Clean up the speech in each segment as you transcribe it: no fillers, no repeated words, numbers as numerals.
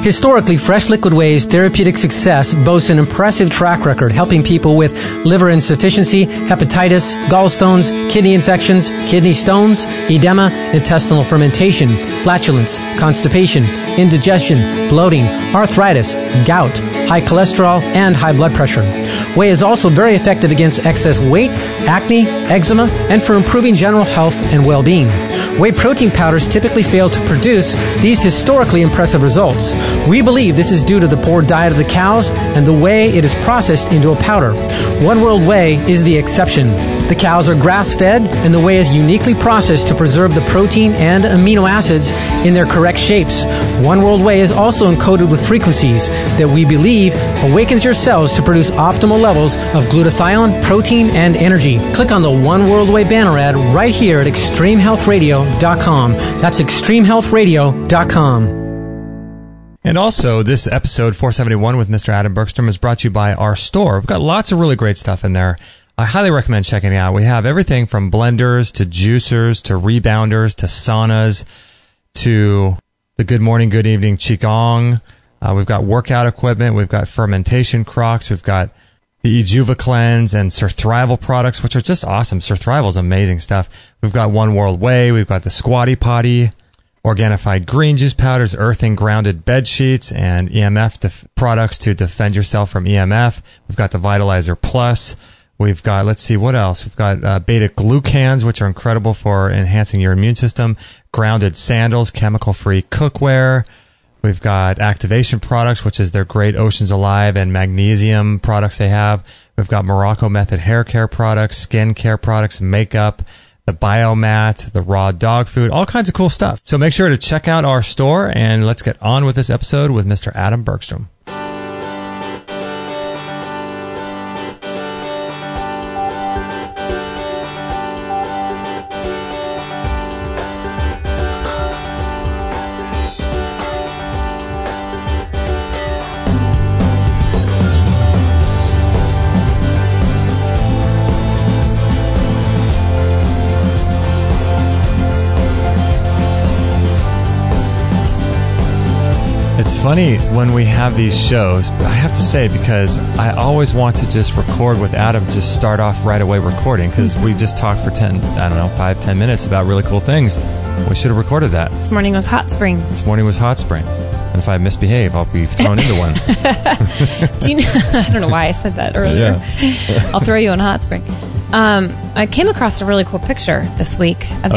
Historically, Fresh Liquid Whey's therapeutic success boasts an impressive track record helping people with liver insufficiency, hepatitis, gallstones, kidney infections, kidney stones, edema, intestinal fermentation, flatulence, constipation, indigestion, bloating, arthritis, gout, high cholesterol, and high blood pressure. Whey is also very effective against excess weight, acne, eczema, and for improving general health and well-being. Whey protein powders typically fail to produce these historically impressive results. We believe this is due to the poor diet of the cows and the way it is processed into a powder. One World Whey is the exception. The cows are grass-fed, and the whey is uniquely processed to preserve the protein and amino acids in their correct shapes. One World Whey is also encoded with frequencies that we believe awakens your cells to produce optimal levels of glutathione, protein, and energy. Click on the One World Whey banner ad right here at extremehealthradio.com. That's extremehealthradio.com. And also, this episode 471 with Mr. Atom Bergstrom is brought to you by our store. We've got lots of really great stuff in there. I highly recommend checking it out. We have everything from blenders to juicers to rebounders to saunas to the good morning, good evening Qigong. We've got workout equipment. We've got fermentation crocks. We've got the Ejuva Cleanse and Surthrival products, which are just awesome. Surthrival is amazing stuff. We've got One World Whey. We've got the Squatty Potty, Organified green juice powders, earthing grounded bed sheets, and EMF products to defend yourself from EMF. We've got the Vitalizer Plus. We've got, let's see, what else? We've got beta glucans, which are incredible for enhancing your immune system. Grounded sandals, chemical-free cookware. We've got activation products, which is their great Oceans Alive and magnesium products they have. We've got Morocco Method hair care products, skin care products, makeup, the biomat, the raw dog food, all kinds of cool stuff. So make sure to check out our store, and let's get on with this episode with Mr. Atom Bergstrom. It's funny when we have these shows, I have to say, because I always want to just record with Adam, just start off right away recording, because we just talked for 5-10 minutes about really cool things. We should have recorded that. This morning was Hot Springs. And if I misbehave, I'll be thrown into one. Do you know, I don't know why I said that earlier. Yeah. I'll throw you in Hot Spring. I came across a really cool picture this week of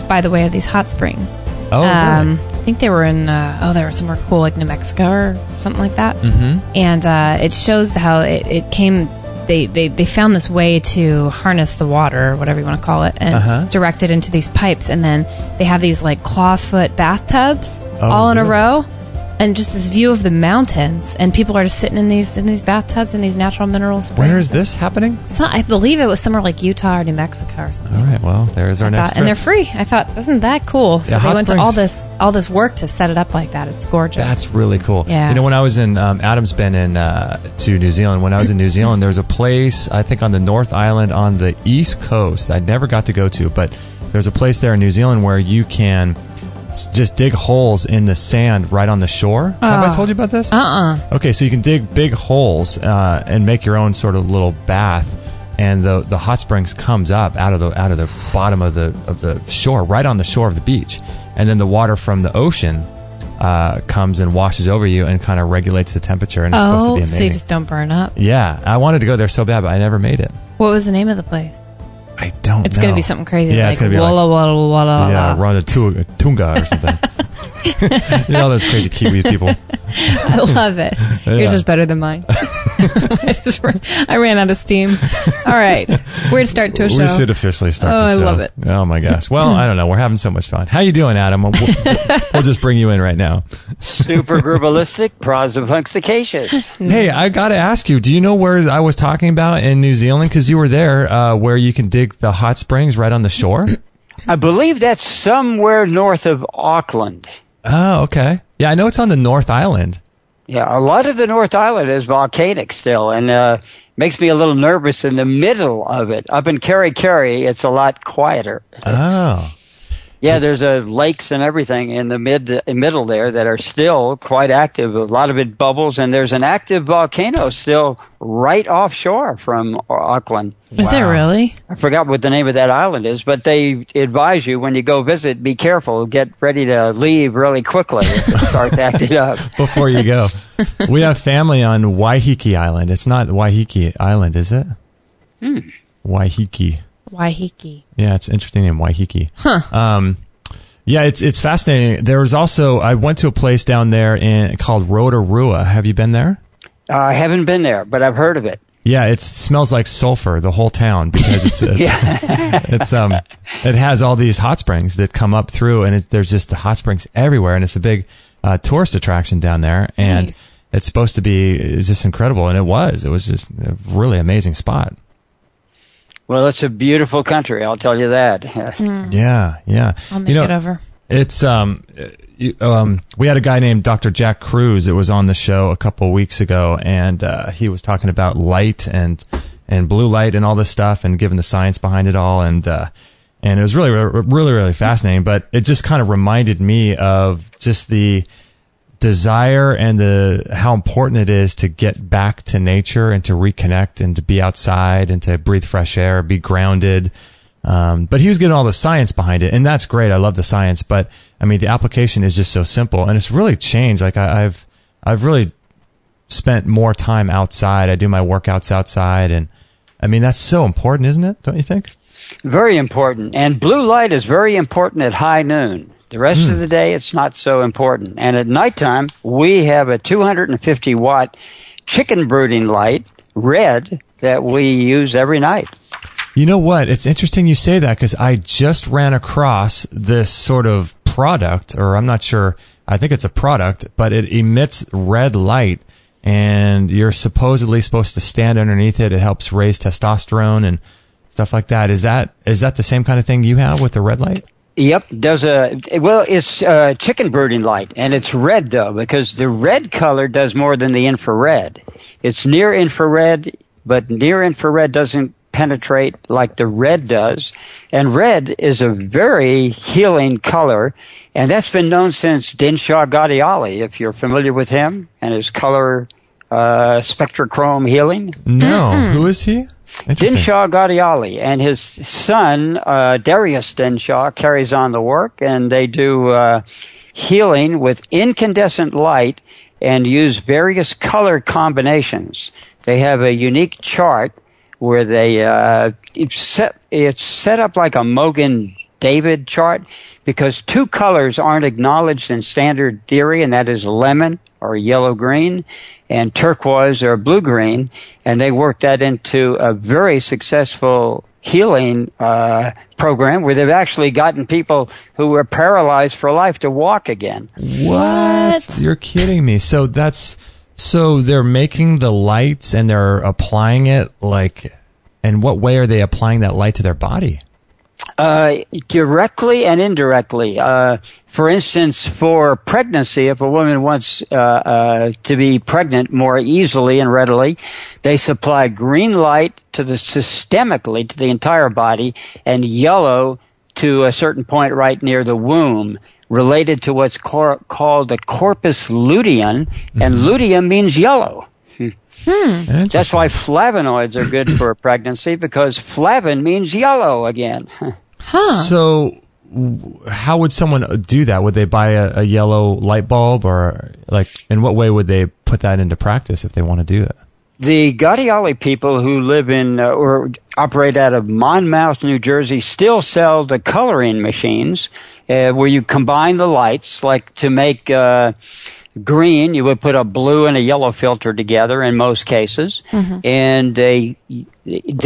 by the way, of these hot springs. Oh, really? I think they were in, they were somewhere cool like New Mexico or something like that. Mm-hmm. And it shows how it came, they found this way to harness the water, or whatever you want to call it, and direct it into these pipes. And then they have these like clawfoot bathtubs all in a row. And just this view of the mountains, and people are just sitting in these bathtubs and these natural mineral springs. Where is this happening? I believe it was somewhere like Utah or New Mexico or something. All right, well, there's our next trip. And they're free. I thought, isn't that cool? So they went to all this work to set it up like that. It's gorgeous. That's really cool. Yeah. You know, when I was in, Adam's been in to New Zealand. When I was in New Zealand, there was a place, I think on the North Island on the East Coast, I never got to go to, but there's a place there in New Zealand where you can just dig holes in the sand right on the shore. Have I told you about this? Okay, so you can dig big holes and make your own sort of little bath, and the hot springs comes up out of the bottom of the shore, right on the shore of the beach, and then the water from the ocean comes and washes over you and kind of regulates the temperature, and it's supposed to be amazing. So you just don't burn up. Yeah, I wanted to go there so bad, but I never made it. What was the name of the place? I don't know. It's going to be something crazy. Yeah, like it's going to be Walla Walla Walla. Yeah, Ronda-Tunga or something. You know those crazy Kiwi people. I love it. Yours is better than mine. I ran out of steam. All right. We're to start to a show. We should officially start the show. I love it. Oh, my gosh. Well, I don't know. We're having so much fun. How you doing, Adam? We'll just bring you in right now. Super grubalistic, prosopunxicacious. Hey, I got to ask you, do you know where I was talking about in New Zealand? Because you were there, where you can dig the hot springs right on the shore? I believe that's somewhere north of Auckland. Oh, okay. Yeah, I know it's on the North Island. Yeah, a lot of the North Island is volcanic still, and makes me a little nervous in the middle of it. Up in Keri, it's a lot quieter. Oh. Yeah, there's lakes and everything in the middle there that are still quite active. A lot of it bubbles, and there's an active volcano still right offshore from Auckland. Is it really? I forgot what the name of that island is, but they advise you when you go visit, be careful, get ready to leave really quickly if it starts acting up. Before you go. We have family on Waiheke Island. It's not Waiheke Island, is it? Waiheke. Waiheke. Yeah, it's an interesting name, Waiheke. Huh. Yeah, it's fascinating. There was also, I went to a place down there called Rotorua. Have you been there? I haven't been there, but I've heard of it. Yeah, it smells like sulfur, the whole town, because it has all these hot springs that come up through, and there's just the hot springs everywhere, and it's a big tourist attraction down there, and Nice. it's supposed to be just incredible, and it was just a really amazing spot. Well, it's a beautiful country, I'll tell you that. Yeah. I'll make it over. It's we had a guy named Dr. Jack Cruz that was on the show a couple of weeks ago, and he was talking about light and blue light and all this stuff, and giving the science behind it all, and it was really fascinating. But it just kind of reminded me of just the desire and how important it is to get back to nature and to reconnect and to be outside and to breathe fresh air, be grounded. But he was getting all the science behind it, and that's great. I love the science, but I mean, the application is just so simple, and it's really changed. Like I've really spent more time outside. I do my workouts outside, and I mean, that's so important, isn't it? Don't you think? Very important. And blue light is very important at high noon. The rest of the day, it's not so important. And at nighttime, we have a 250 watt chicken brooding light, red, that we use every night. You know what? It's interesting you say that, because I just ran across this sort of product, or I'm not sure, I think it's a product, but it emits red light, and you're supposedly supposed to stand underneath it. It helps raise testosterone and stuff like that. Is that the same kind of thing you have with the red light? Yep, it's chicken brooding light, and it's red though, because the red color does more than the infrared. It's near infrared, but near infrared doesn't penetrate like the red does. And red is a very healing color, and that's been known since Dinshaw Gadiali, if you're familiar with him and his color spectrochrome healing. No, who is he? Dinshaw Gadiali, and his son, Darius Dinshaw, carries on the work, and they do healing with incandescent light and use various color combinations. They have a unique chart where it's set up like a Mogen-David chart, because two colors aren't acknowledged in standard theory, and that is lemon or yellow-green and turquoise or blue-green, and they worked that into a very successful healing program where they've actually gotten people who were paralyzed for life to walk again. What? You're kidding me. So they're making the lights and they're applying it, like, in what way are they applying that light to their body? Directly and indirectly. For instance, for pregnancy, if a woman wants to be pregnant more easily and readily, they supply green light systemically to the entire body, and yellow to a certain point right near the womb, related to what's called the corpus luteum, and luteum means yellow. That's why flavonoids are good for pregnancy, because flavin means yellow again. So how would someone do that? Would they buy a yellow light bulb, or like, in what way would they put that into practice if they want to do that? The Gadiali people who live in or operate out of Monmouth, New Jersey, still sell the coloring machines where you combine the lights, like to make green, you would put a blue and a yellow filter together in most cases, and they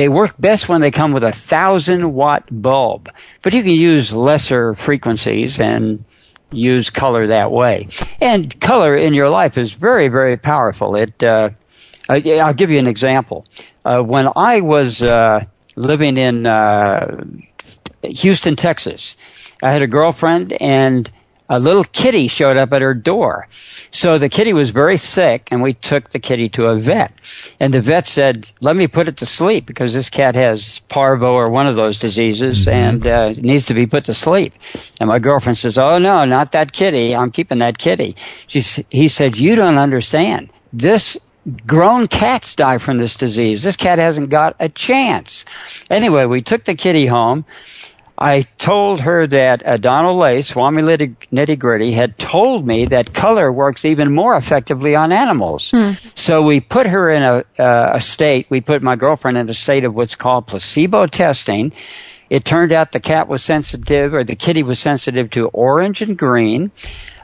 work best when they come with 1,000-watt bulb. But you can use lesser frequencies and use color that way. And color in your life is very, very powerful. I'll give you an example. When I was living in Houston, Texas, I had a girlfriend, and a little kitty showed up at her door. So the kitty was very sick, and we took the kitty to a vet. And the vet said, let me put it to sleep, because this cat has parvo or one of those diseases, and it needs to be put to sleep. And my girlfriend says, oh, no, not that kitty. I'm keeping that kitty. He said, you don't understand. Grown cats die from this disease. This cat hasn't got a chance. Anyway, we took the kitty home. I told her that Donald Lay, Swami Nitty Gritty, had told me that color works even more effectively on animals. So we put her in a state, we put my girlfriend in a state of what's called placebo testing. It turned out the cat was sensitive, or the kitty was sensitive to orange and green.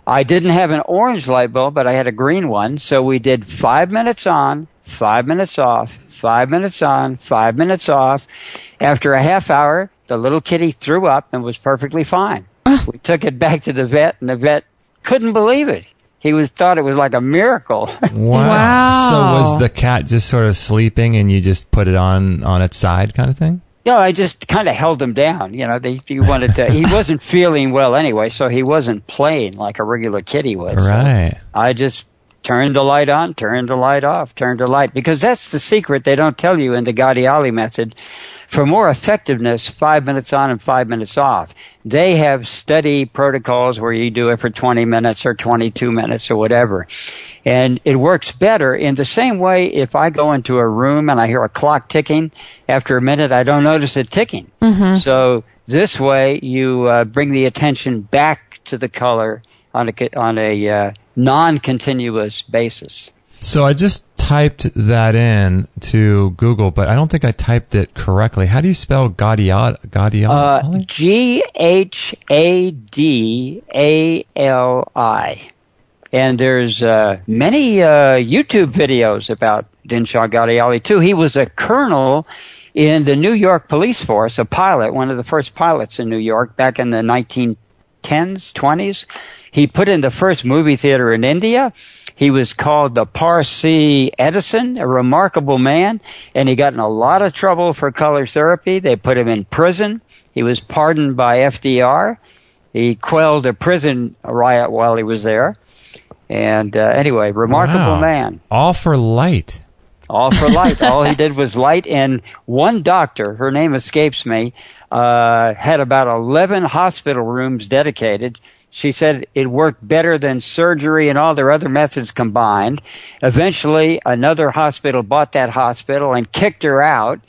I didn't have an orange light bulb, but I had a green one. So we did 5 minutes on, 5 minutes off, 5 minutes on, 5 minutes off. After a half hour, the little kitty threw up and was perfectly fine. We took it back to the vet, and the vet couldn't believe it. He thought it was like a miracle. Wow. So was the cat just sort of sleeping, and you just put it on its side kind of thing? No, I just kind of held him down. You know, he wanted to. He wasn't feeling well anyway, so he wasn't playing like a regular kitty would. Right. So I just turned the light on, turned the light off, turned the light, because that's the secret they don't tell you in the Gadiali method. For more effectiveness, 5 minutes on and 5 minutes off. They have study protocols where you do it for 20 minutes or 22 minutes or whatever. And it works better in the same way. If I go into a room and I hear a clock ticking, after a minute I don't notice it ticking. So this way you bring the attention back to the color on a non-continuous basis. So I just typed that in to Google, but I don't think I typed it correctly. How do you spell Gadiali? Ghadali. And there's many YouTube videos about Dinshaw Gadiali, too. He was a colonel in the New York police force, a pilot, one of the first pilots in New York back in the 1910s, 20s. He put in the first movie theater in India. He was called the Parsi Edison, a remarkable man, and he got in a lot of trouble for color therapy. They put him in prison. He was pardoned by FDR. He quelled a prison riot while he was there. And anyway, remarkable man. All for light. All for light. All he did was light. And one doctor, her name escapes me, had about 11 hospital rooms dedicated. She said it worked better than surgery and all their other methods combined. Eventually, another hospital bought that hospital and kicked her out.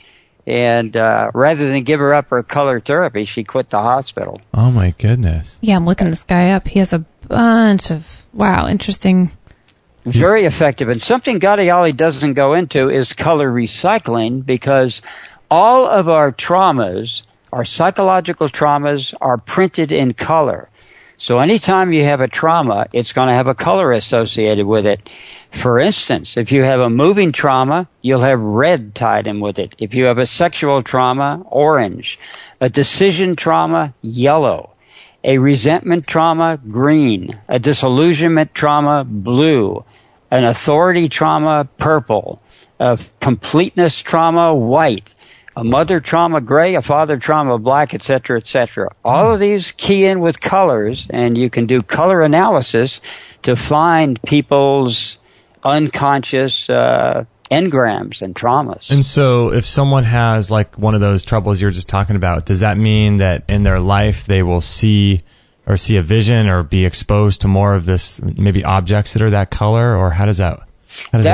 And rather than give her up her color therapy, she quit the hospital. Oh, my goodness. Yeah, I'm looking this guy up. He has a bunch of, interesting. Very effective. And something Gadiali doesn't go into is color recycling, because all of our traumas, our psychological traumas, are printed in color. So anytime you have a trauma, it's going to have a color associated with it. For instance, if you have a moving trauma, you'll have red tied in with it. If you have a sexual trauma, orange. A decision trauma, yellow. A resentment trauma, green. A disillusionment trauma, blue. An authority trauma, purple. A completeness trauma, white. A mother trauma, gray. A father trauma, black, etc., etc. All of these key in with colors, and you can do color analysis to find people's unconscious engrams and traumas. And so if someone has like one of those troubles you're just talking about, does that mean that in their life they will see a vision or be exposed to more of this, maybe objects that are that color, or how does that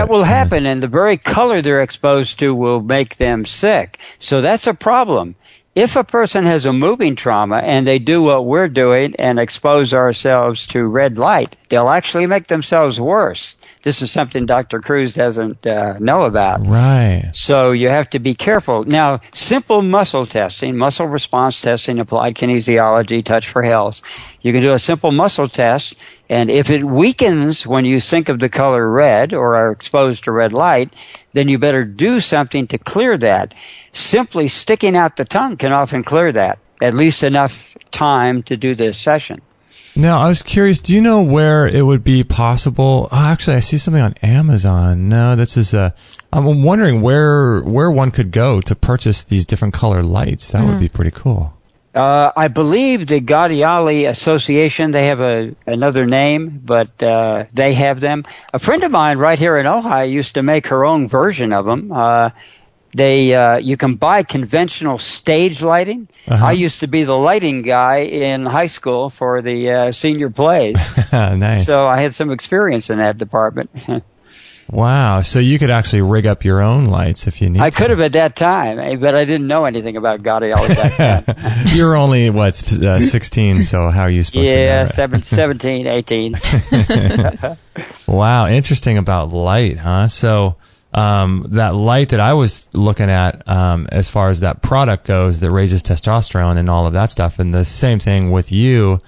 will happen, and the very color they're exposed to will make them sick. So that's a problem. If a person has a moving trauma and they do what we're doing and expose ourselves to red light, they'll actually make themselves worse. This is something Dr. Cruz doesn't know about. Right. So you have to be careful. Now, simple muscle testing, muscle response testing, applied kinesiology, touch for health. You can do a simple muscle test, and if it weakens when you think of the color red or are exposed to red light, then you better do something to clear that. Simply sticking out the tongue can often clear that, at least enough time to do this session. Now, I was curious, do you know where it would be possible? Oh, actually, I see something on Amazon. No, this is I'm wondering where one could go to purchase these different color lights. That would be pretty cool. I believe the Gaudiali Association, they have another name, but they have them. A friend of mine right here in Ohio used to make her own version of them. You can buy conventional stage lighting. Uh-huh. I used to be the lighting guy in high school for the senior plays. Nice. So I had some experience in that department. Wow. So you could actually rig up your own lights if you need to. I could have at that time, but I didn't know anything about Gaudiali back then. You're only, 16, so how are you supposed to know? Yeah, Right? 17, 18. Wow. Interesting about light, huh? So that light that I was looking at as far as that product goes that raises testosterone and all of that stuff, and the same thing with you,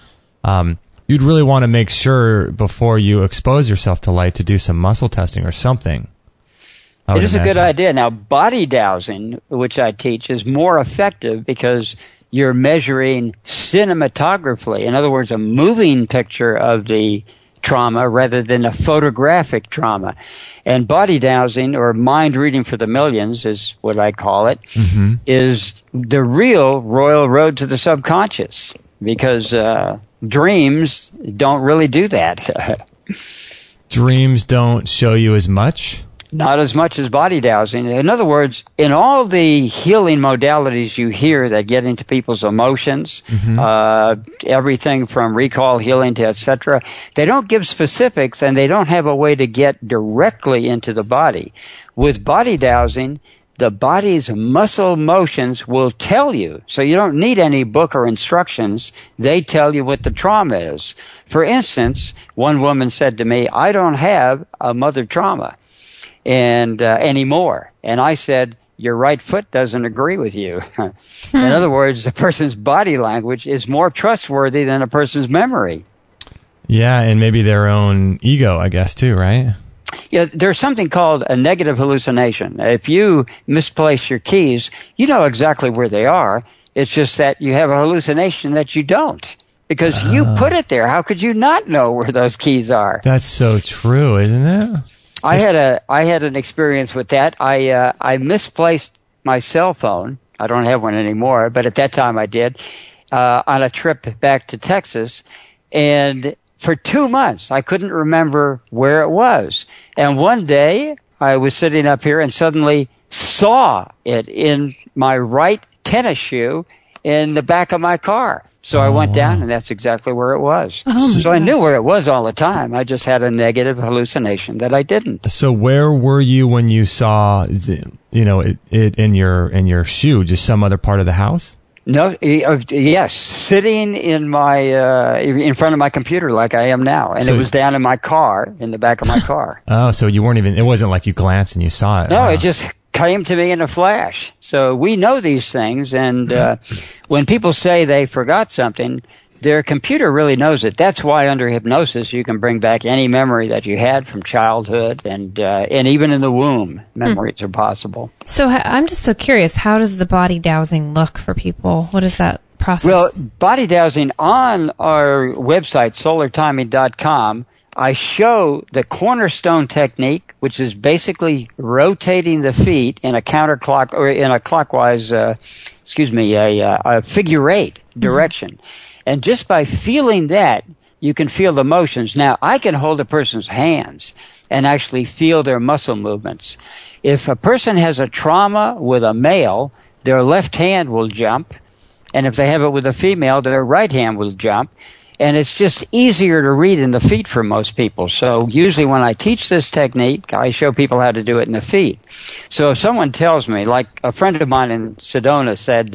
you'd really want to make sure before you expose yourself to light to do some muscle testing or something. It is a good idea. Now, body dowsing, which I teach, is more effective because you're measuring cinematographically. In other words, a moving picture of the trauma rather than a photographic trauma. And body dowsing, or mind reading for the millions is what I call it, is the real royal road to the subconscious, because dreams don't really do that. Dreams don't show you as much? Not as much as body dowsing. In other words, in all the healing modalities you hear that get into people's emotions, everything from recall healing to etc., they don't give specifics, and they don't have a way to get directly into the body. With body dowsing, the body's muscle motions will tell you. So you don't need any book or instructions. They tell you what the trauma is. For instance, one woman said to me, "I don't have a mother trauma and anymore." And I said, "Your right foot doesn't agree with you." In other words, a person's body language is more trustworthy than a person's memory. Yeah, and maybe their own ego, I guess, too, right? Yeah, there's something called a negative hallucination. If you misplace your keys, you know exactly where they are. It's just that you have a hallucination that you don't, because you put it there. How could you not know where those keys are? That's so true, isn't it? I had an experience with that. I misplaced my cell phone. I don't have one anymore, but at that time I did, on a trip back to Texas, and for 2 months, I couldn't remember where it was. And one day, I was sitting up here and suddenly saw it in my right tennis shoe in the back of my car. So I went down, and that's exactly where it was. So I knew where it was all the time. I just had a negative hallucination that I didn't. So where were you when you saw, it in your shoe? Just some other part of the house? No, yes, sitting in my in front of my computer like I am now, and it was down in my car, in the back of my car. Oh, so you weren't even, it wasn't like you glanced and you saw it. No, it just came to me in a flash. So we know these things, and when people say they forgot something, their computer really knows it. That's why under hypnosis you can bring back any memory that you had from childhood, and even in the womb, memories are possible. So I'm just so curious, how does the body dowsing look for people? What is that process? Well, body dowsing on our website, solartiming.com, I show the cornerstone technique, which is basically rotating the feet in a counterclock, or in a clockwise, a figure eight direction. And just by feeling that, you can feel the motions. Now, I can hold a person's hands and actually feel their muscle movements. If a person has a trauma with a male, their left hand will jump. And if they have it with a female, their right hand will jump. And it's just easier to read in the feet for most people. So usually when I teach this technique, I show people how to do it in the feet. So if someone tells me, like a friend of mine in Sedona said,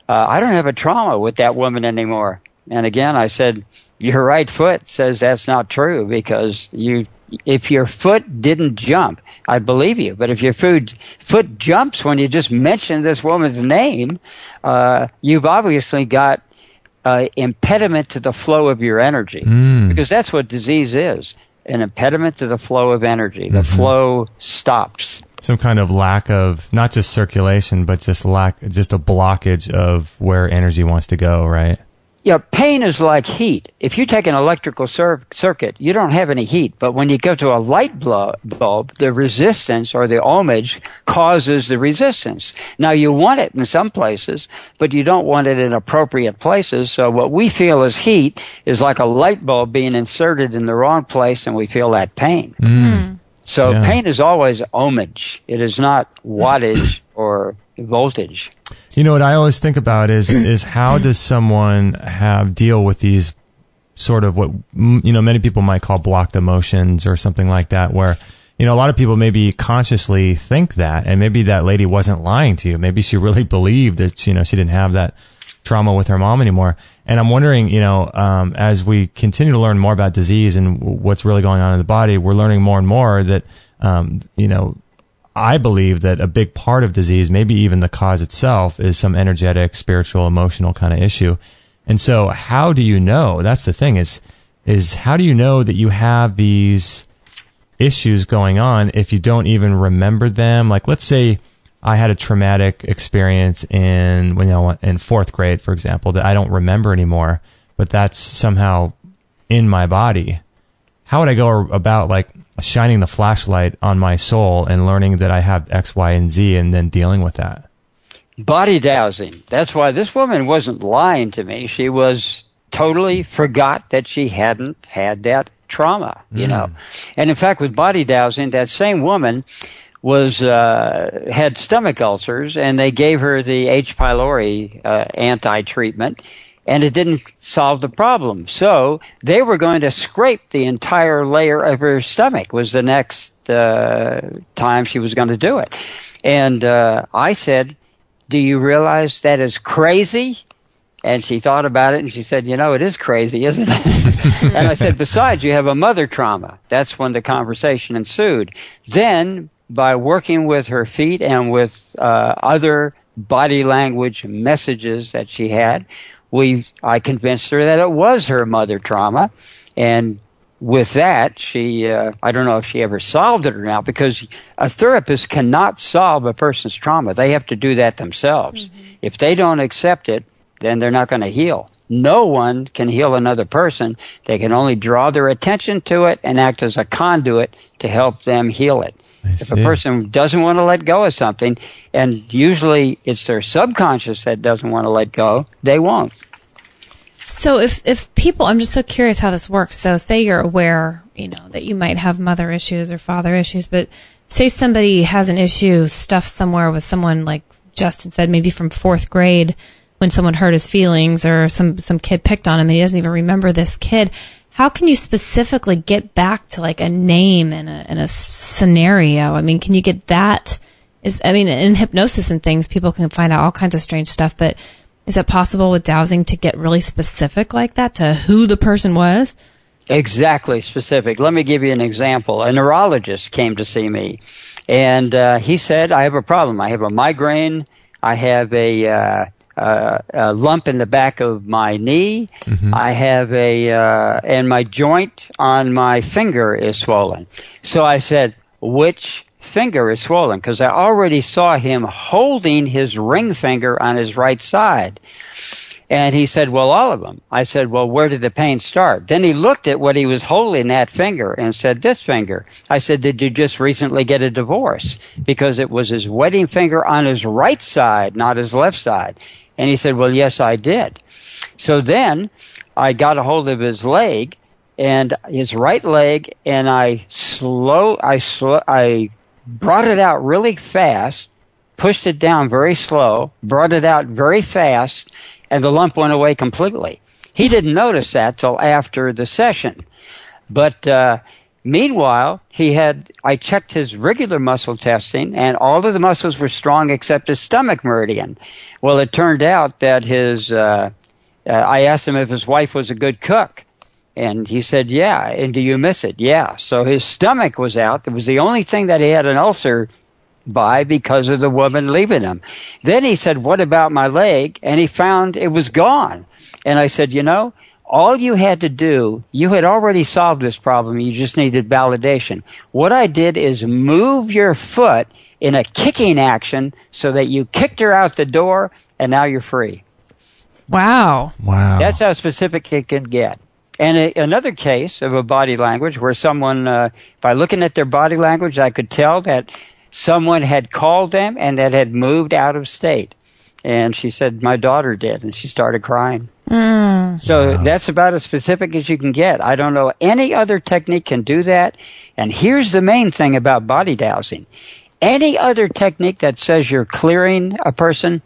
I don't have a trauma with that woman anymore. And again, I said, your right foot says that's not true, because if your foot didn't jump, I believe you. But if your foot jumps when you just mention this woman's name, you've obviously got impediment to the flow of your energy, because that's what disease is, an impediment to the flow of energy. The flow stops. Some kind of lack of, not just circulation, but just a blockage of where energy wants to go, right? Yeah, pain is like heat. If you take an electrical circuit, you don't have any heat. But when you go to a light bulb, the resistance or the ohmage causes the resistance. Now, you want it in some places, but you don't want it in appropriate places. So what we feel as heat is like a light bulb being inserted in the wrong place, and we feel that pain. So pain is always ohmage. It is not wattage or voltage. You know what I always think about is how does someone deal with these sort of what many people might call blocked emotions or something like that, where a lot of people maybe consciously think that, and maybe that lady wasn't lying to you. Maybe she really believed that she didn't have that trauma with her mom anymore. And I'm wondering, as we continue to learn more about disease and what's really going on in the body, we're learning more and more that I believe that a big part of disease, maybe even the cause itself, is some energetic, spiritual, emotional kind of issue. And so how do you know? That's the thing is how do you know that you have these issues going on if you don't even remember them? Like, let's say I had a traumatic experience in fourth grade, for example, that I don't remember anymore, but that's somehow in my body. How would I go about shining the flashlight on my soul and learning that I have X, Y, and Z and then dealing with that? Body dowsing. That's why this woman wasn't lying to me. She was totally forgot that she hadn't had that trauma, And in fact, with body dowsing, that same woman had stomach ulcers, and they gave her the H. pylori anti-treatment, and it didn't solve the problem. So they were going to scrape the entire layer of her stomach was the next time she was going to do it. And I said, do you realize that is crazy? And she thought about it, and she said, it is crazy, isn't it? And I said, besides, you have a mother trauma. That's when the conversation ensued. Then, by working with her feet and with other body language messages that she had, I convinced her that it was her mother trauma, and with that, she, I don't know if she ever solved it or not, because a therapist cannot solve a person's trauma. They have to do that themselves. If they don't accept it, then they're not going to heal. No one can heal another person. They can only draw their attention to it and act as a conduit to help them heal it. If a person doesn't want to let go of something, and usually it's their subconscious that doesn't want to let go, they won't. So if people, I'm just so curious how this works. So say you're aware, that you might have mother issues or father issues, but say somebody has an issue stuffed somewhere with someone, like Justin said, maybe from fourth grade when someone hurt his feelings or some kid picked on him and he doesn't even remember this kid. How can you specifically get back to a name and a scenario? I mean, can you get that? In hypnosis and things, people can find out all kinds of strange stuff, but is it possible with dowsing to get really specific like that to who the person was? Exactly specific. Let me give you an example. A neurologist came to see me, and he said, I have a problem. I have a migraine. I have a lump in the back of my knee. I have and my joint on my finger is swollen. So I said, which finger is swollen? Because I already saw him holding his ring finger on his right side. And he said, well, all of them. I said, well, where did the pain start? Then he looked at what he was holding, that finger, and said, this finger. I said, did you just recently get a divorce? Because it was his wedding finger on his right side, not his left side. And he said, well, yes, I did. So then I got a hold of his leg, and his right leg, and I brought it out really fast, pushed it down very slow, brought it out very fast, and the lump went away completely. He didn't notice that till after the session. But meanwhile, I checked his regular muscle testing, and all of the muscles were strong except his stomach meridian. Well, it turned out that I asked him if his wife was a good cook. And he said, yeah. And do you miss it? Yeah. So his stomach was out. It was the only thing that he had an ulcer by because of the woman leaving him. Then he said, what about my leg? And he found it was gone. And I said, all you had to do, you had already solved this problem. You just needed validation. What I did is move your foot in a kicking action so that you kicked her out the door, and now you're free. Wow. That's how specific it can get. And another case of a body language where someone, by looking at their body language, I could tell that someone had called them and that had moved out of state. And she said, my daughter did, and she started crying. So that's about as specific as you can get. I don't know any other technique can do that. And here's the main thing about body dowsing. Any other technique that says you're clearing a person,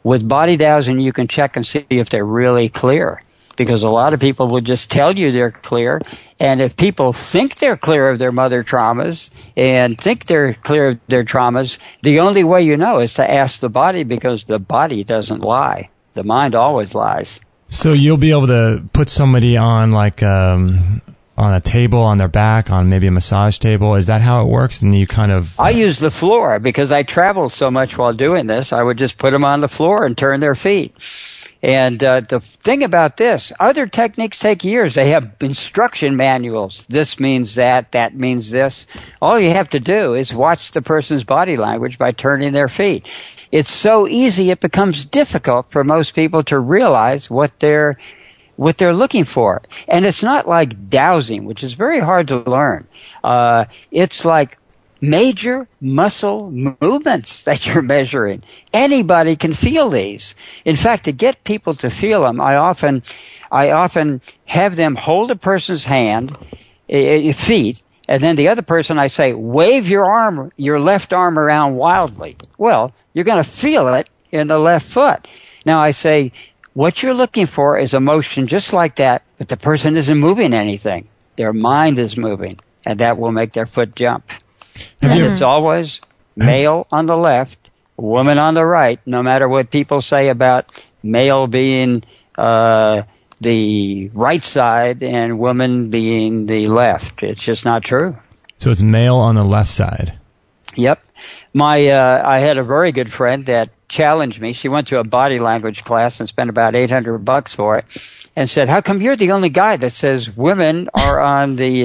with body dowsing you can check and see if they're really clear. Because a lot of people will just tell you they're clear. And if people think they're clear of their mother traumas and think they're clear of their traumas, the only way you know is to ask the body, because the body doesn't lie. The mind always lies. So you'll be able to put somebody on like on a table on their back, on maybe a massage table. Is that how it works? And you kind of... I use the floor because I traveled so much while doing this. I would just put them on the floor and turn their feet. And the thing about this, other techniques take years. They have instruction manuals. This means that, that means this. All you have to do is watch the person's body language by turning their feet. It's so easy, it becomes difficult for most people to realize what they're looking for. And it's not like dowsing, which is very hard to learn. It's like major muscle movements that you're measuring. Anybody can feel these. In fact, to get people to feel them, I often have them hold a person's hand, feet, and then the other person I say, wave your left arm around wildly. Well, you're going to feel it in the left foot. Now I say, what you're looking for is a motion just like that, but the person isn't moving anything. Their mind is moving, and that will make their foot jump. And it's always male on the left, woman on the right, no matter what people say about male being the right side and woman being the left. It's just not true. So it's male on the left side. Yep. I had a very good friend that challenged me. She went to a body language class and spent about $800 for it, and said, "How come you're the only guy that says women are on the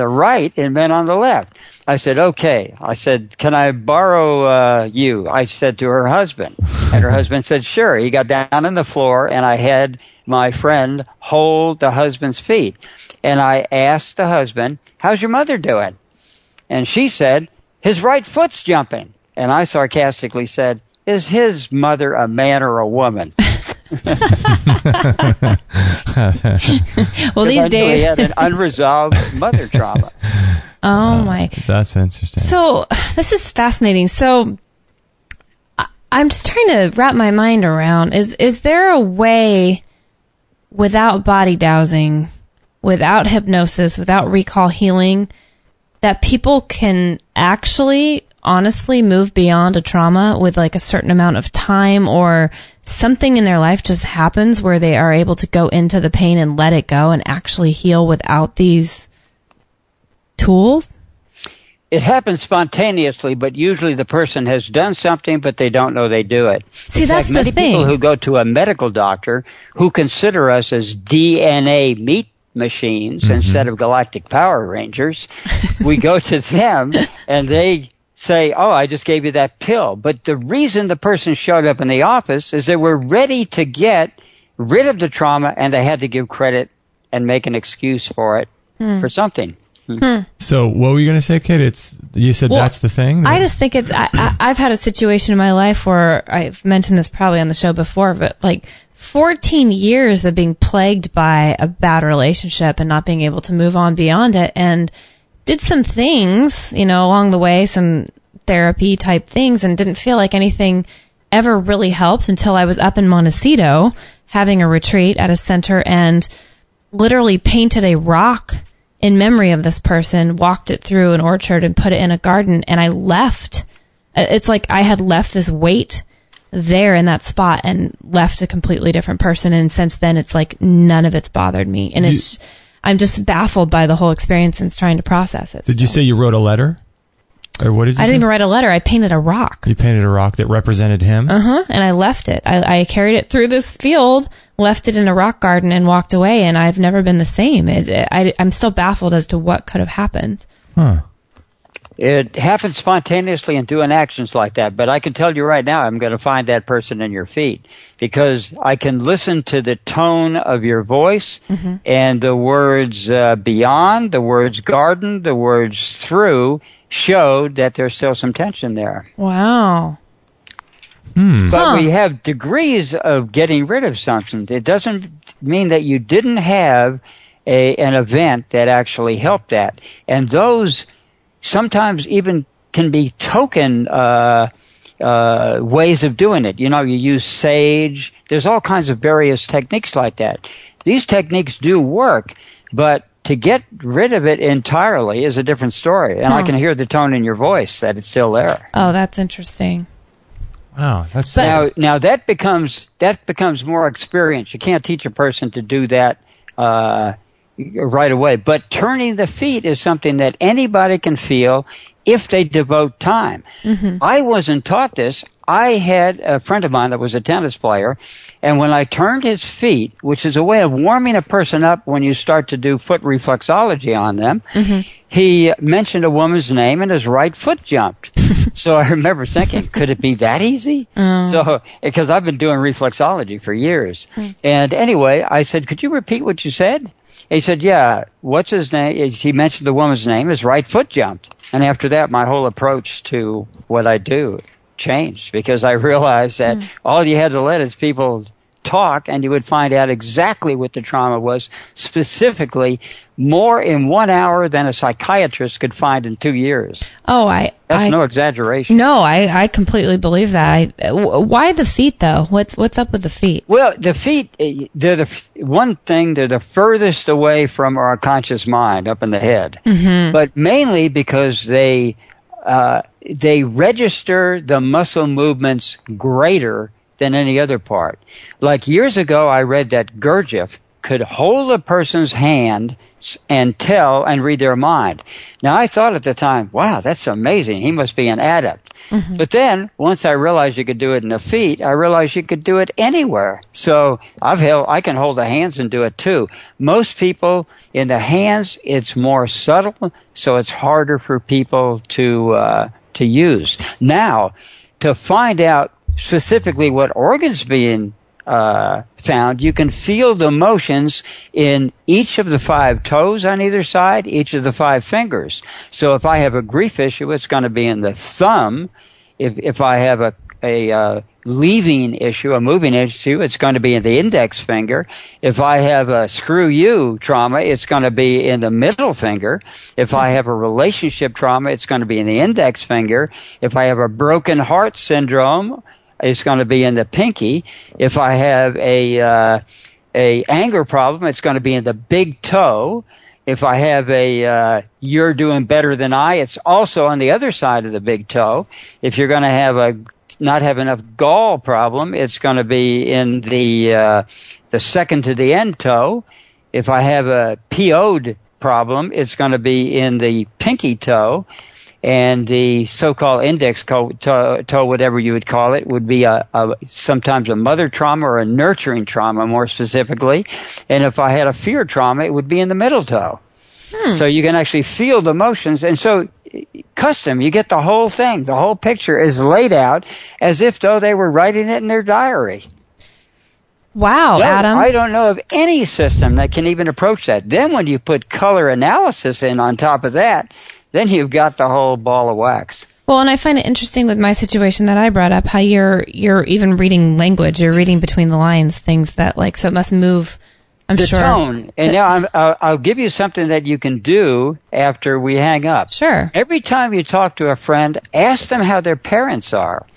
right and men on the left?" I said, "Okay." I said, "Can I borrow you?" I said to her husband, and her husband said, "Sure." He got down on the floor, and I had my friend hold the husband's feet, and I asked the husband, "How's your mother doing?" And she said, "His right foot's jumping." And I sarcastically said, "Is his mother a man or a woman?" Well, these days he had an unresolved mother trauma. Oh my! That's interesting. So this is fascinating. So I'm just trying to wrap my mind around: is there a way, without body dowsing, without hypnosis, without recall healing, that people can actually honestly move beyond a trauma with like a certain amount of time, or something in their life just happens where they are able to go into the pain and let it go and actually heal without these tools? It happens spontaneously, but usually the person has done something, but they don't know they do it. See, that's the thing. Many people who go to a medical doctor who consider us as DNA meat machines instead of galactic Power Rangers, we go to them and they say, "Oh, I just gave you that pill." But the reason the person showed up in the office is they were ready to get rid of the trauma, and they had to give credit and make an excuse for it, for something. So what were you going to say, Kate? You said that's the thing? I just think I've had a situation in my life where I've mentioned this probably on the show before, but like 14 years of being plagued by a bad relationship and not being able to move on beyond it, and did some things, along the way, some therapy type things, and didn't feel like anything ever really helped until I was up in Montecito having a retreat at a center and literally painted a rock in memory of this person, walked it through an orchard and put it in a garden, and I left. It's like I had left this weight there in that spot and left a completely different person, and since then it's like none of it's bothered me, and I'm just baffled by the whole experience and trying to process it. Did you say you wrote a letter? Or what did you I didn't even write a letter. I painted a rock. You painted a rock that represented him? And I left it. I carried it through this field, left it in a rock garden, and walked away, and I've never been the same. I'm still baffled as to what could have happened. Huh. It happens spontaneously in doing actions like that, but I can tell you right now I'm going to find that person in your feet because I can listen to the tone of your voice and the words beyond, the words garden, the words through showed that there's still some tension there. Wow. But we have degrees of getting rid of something. It doesn't mean that you didn't have an event that actually helped that. And those sometimes even can be token ways of doing it. You know, you use sage. There's all kinds of various techniques like that. These techniques do work, but to get rid of it entirely is a different story. And I can hear the tone in your voice that it's still there. Oh, that's interesting. Wow, that's now that becomes more experience. You can't teach a person to do that right away. But turning the feet is something that anybody can feel if they devote time. I wasn't taught this. I had a friend of mine that was a tennis player, and when I turned his feet, which is a way of warming a person up when you start to do foot reflexology on them, he mentioned a woman's name and his right foot jumped. So I remember thinking, could it be that easy? So, because I've been doing reflexology for years. And anyway, I said, could you repeat what you said? He said, yeah, what's his name? He mentioned the woman's name, his right foot jumped. And after that, my whole approach to what I do changed because I realized that all you had to let is people talk and you would find out exactly what the trauma was, specifically more in 1 hour than a psychiatrist could find in 2 years. Oh, That's no exaggeration. No, I completely believe that. Why the feet, though? What's up with the feet? Well, the feet, they're the furthest away from our conscious mind up in the head. But mainly because they register the muscle movements greater than any other part. Like years ago, I read that Gurdjieff could hold a person's hand and tell and read their mind. Now, I thought at the time, wow, that's amazing. He must be an adept. But then, once I realized you could do it in the feet, I realized you could do it anywhere. So I can hold the hands and do it too. Most people in the hands, it's more subtle, so it's harder for people to use. Now, to find out specifically what organs being found, you can feel the motions in each of the 5 toes on either side, each of the 5 fingers. So if I have a grief issue, it's going to be in the thumb. If I have a leaving issue, a moving issue, it's going to be in the index finger. If I have a screw you trauma, it's going to be in the middle finger. If I have a relationship trauma, it's going to be in the index finger. If I have a broken heart syndrome, it's going to be in the pinky. If I have a anger problem, it's going to be in the big toe. If I have a you're doing better than I, it's also on the other side of the big toe. If you're going to have not have enough gall problem, it's going to be in the second to the end toe. If I have a PO'd problem, it's going to be in the pinky toe. And the so-called index toe, whatever you would call it, would be sometimes a mother trauma or a nurturing trauma, more specifically. And if I had a fear trauma, it would be in the middle toe. So you can actually feel the motions. And so custom, you get the whole thing. The whole picture is laid out as if though they were writing it in their diary. Wow, No, Adam. I don't know of any system that can even approach that. Then when you put color analysis in on top of that, then you've got the whole ball of wax. Well, and I find it interesting with my situation that I brought up, how you're even reading language, you're reading between the lines, things that so it must move, I'm the sure. Tone. And now I'll give you something that you can do after we hang up. Sure. Every time you talk to a friend, ask them how their parents are.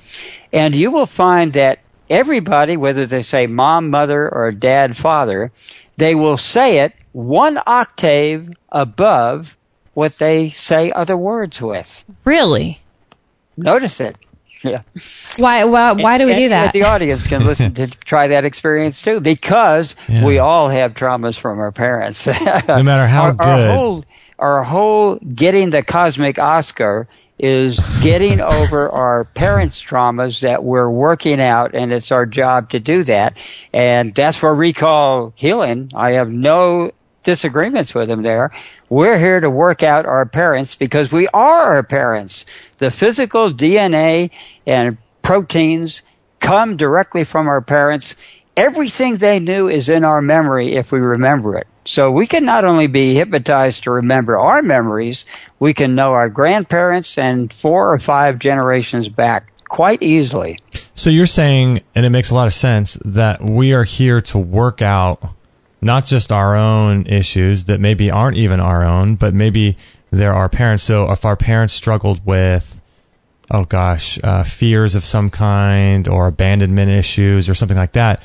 And you will find that everybody, whether they say mom, mother, or dad, father, they will say it 1 octave above what they say other words with. Really? Notice it. Yeah. Why do we do that? The audience can listen to try that experience too, because we all have traumas from our parents. No matter how good. Our whole getting the cosmic Oscar is getting over our parents' traumas that we're working out, and it's our job to do that. And that's where recall healing. I have no disagreements with him there. We're here to work out our parents because we are our parents. The physical DNA and proteins come directly from our parents. Everything they knew is in our memory if we remember it. So we can not only be hypnotized to remember our memories, we can know our grandparents and 4 or 5 generations back quite easily. So you're saying, and it makes a lot of sense, that we are here to work out not just our own issues that maybe aren't even our own, but maybe they're our parents. So if our parents struggled with, fears of some kind or abandonment issues or something like that,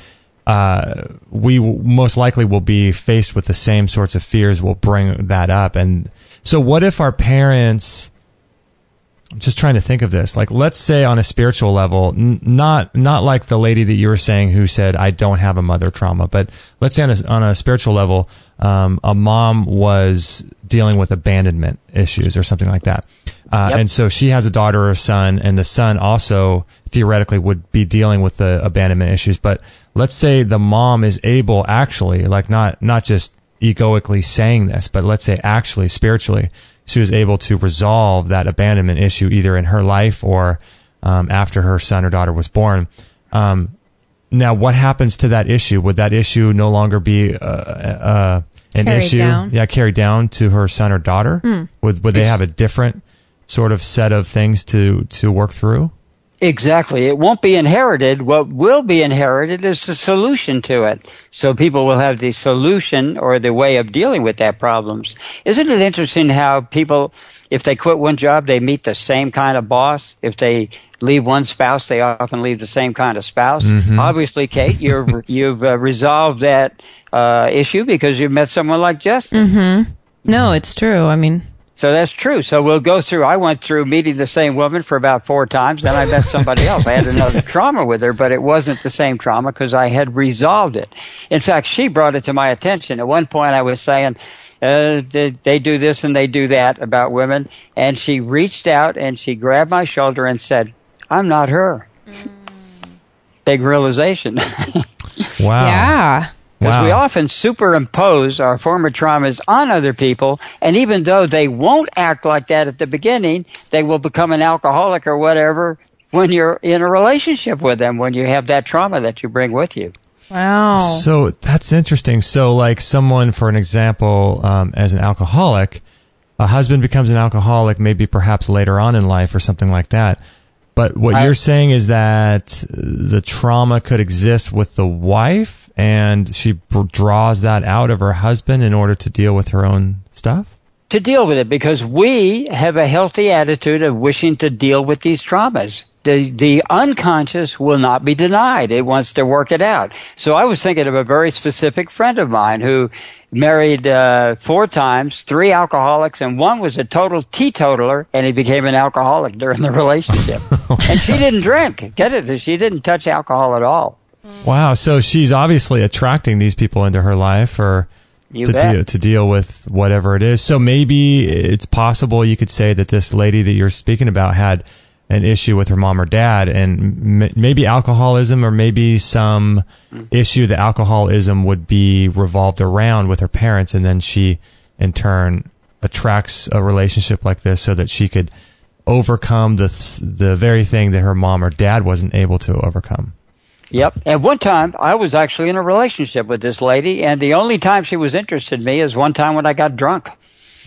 we most likely will be faced with the same sorts of fears. Will bring that up. And so what if our parents, I'm just trying to think of this, like, let's say on a spiritual level, not like the lady that you were saying who said, I don't have a mother trauma, but let's say on a spiritual level, a mom was dealing with abandonment issues or something like that. And so she has a daughter or a son, and the son also theoretically would be dealing with the abandonment issues. But let's say the mom is able actually, like not just egoically saying this, but let's say actually spiritually, she was able to resolve that abandonment issue either in her life or after her son or daughter was born. Now, what happens to that issue? Would that issue no longer be an issue? Down. Yeah, carried down to her son or daughter? Would they have a different sort of set of things to work through? Exactly. It won't be inherited. What will be inherited is the solution to it. So people will have the solution or the way of dealing with that problems. Isn't it interesting how people, if they quit one job, they meet the same kind of boss? If they leave one spouse, they often leave the same kind of spouse. Obviously, Kate, you've resolved that issue because you've met someone like Justin. No, it's true. I mean, so that's true. So we'll go through. I went through meeting the same woman for about 4 times. Then I met somebody else. I had another trauma with her, but it wasn't the same trauma because I had resolved it. In fact, she brought it to my attention. At one point I was saying, they do this and they do that about women. And she reached out and she grabbed my shoulder and said, I'm not her. Big realization. Wow. yeah. Because we often superimpose our former traumas on other people, and even though they won't act like that at the beginning, they will become an alcoholic or whatever when you're in a relationship with them, when you have that trauma that you bring with you. Wow. So that's interesting. So like someone, for an example, as an alcoholic, a husband becomes an alcoholic maybe perhaps later on in life or something like that. But what you're saying is that the trauma could exist with the wife and she draws that out of her husband in order to deal with her own stuff? To deal with it, because we have a healthy attitude of wishing to deal with these traumas. The unconscious will not be denied. It wants to work it out. So I was thinking of a very specific friend of mine who married 4 times, 3 alcoholics, and one was a total teetotaler, and he became an alcoholic during the relationship. And she didn't drink. Get it? She didn't touch alcohol at all. Wow. So she's obviously attracting these people into her life to deal with whatever it is. So maybe it's possible you could say that this lady that you're speaking about had an issue with her mom or dad, and maybe alcoholism, or maybe some issue that alcoholism would be revolved around with her parents, and then she in turn attracts a relationship like this so that she could overcome the very thing that her mom or dad wasn't able to overcome. Yep. And one time, I was actually in a relationship with this lady, and the only time she was interested in me is one time when I got drunk.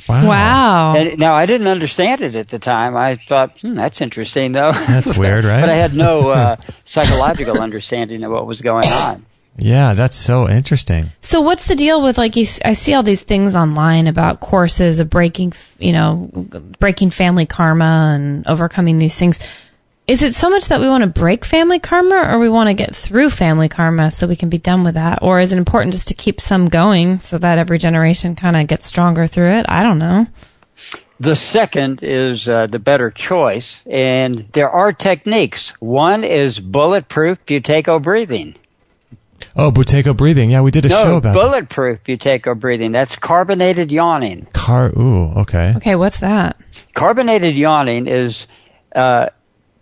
Wow. And now, I didn't understand it at the time. I thought, that's interesting, though. That's weird, right? But I had no psychological understanding of what was going on. Yeah, that's so interesting. So what's the deal with, like, I see all these things online about courses of breaking family karma and overcoming these things. Is it so much that we want to break family karma, or we want to get through family karma so we can be done with that? Or is it important just to keep some going so that every generation kind of gets stronger through it? I don't know. The second is the better choice, and there are techniques. One is bulletproof buteyko breathing. Oh, buteyko breathing. Yeah, we did a show about bulletproof buteyko breathing. That's carbonated yawning. Ooh, okay. Okay, what's that? Carbonated yawning is...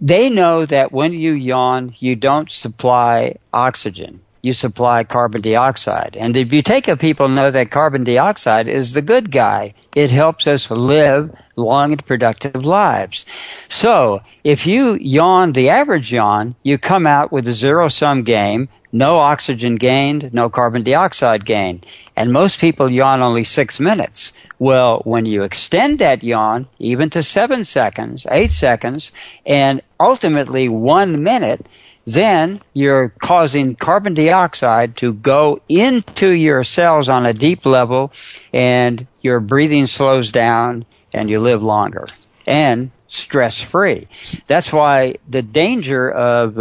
they know that when you yawn, you don't supply oxygen. you supply carbon dioxide. And the Buteyko people know that carbon dioxide is the good guy. It helps us live long and productive lives. So if you yawn the average yawn, you come out with a zero-sum game, no oxygen gained, no carbon dioxide gained. And most people yawn only 6 minutes. Well, when you extend that yawn, even to 7 seconds, 8 seconds, and ultimately 1 minute, then you're causing carbon dioxide to go into your cells on a deep level, and your breathing slows down, and you live longer and stress-free. That's why the danger of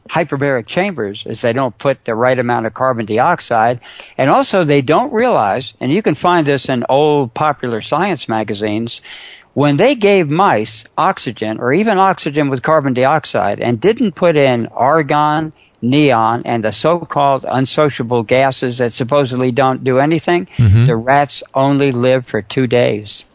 hyperbaric chambers is they don't put the right amount of carbon dioxide, and also they don't realize, and you can find this in old popular science magazines, when they gave mice oxygen, or even oxygen with carbon dioxide, and didn't put in argon, neon, and the so-called unsociable gases that supposedly don't do anything, the rats only lived for 2 days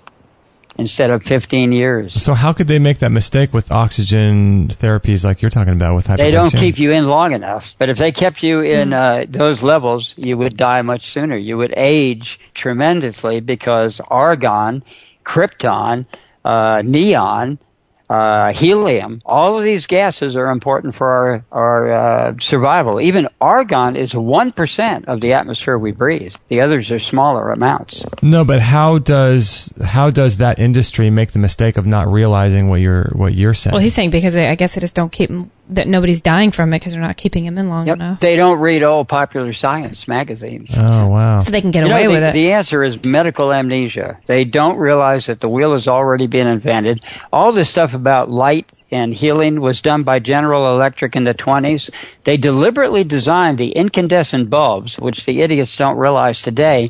instead of 15 years. So how could they make that mistake with oxygen therapies like you're talking about with hyperbaric? They don't keep you in long enough. But if they kept you in those levels, you would die much sooner. You would age tremendously because argon, krypton, neon, helium, all of these gases are important for our survival. Even argon is 1% of the atmosphere we breathe. The others are smaller amounts. No, but how does that industry make the mistake of not realizing what you're saying? Well, he's saying because I guess they just don't keep that nobody's dying from it because they're not keeping him in long enough. They don't read old popular science magazines. Oh, wow. So they can get away with it. The answer is medical amnesia. They don't realize that the wheel has already been invented. All this stuff about light and healing was done by General Electric in the 20s. They deliberately designed the incandescent bulbs, which the idiots don't realize today,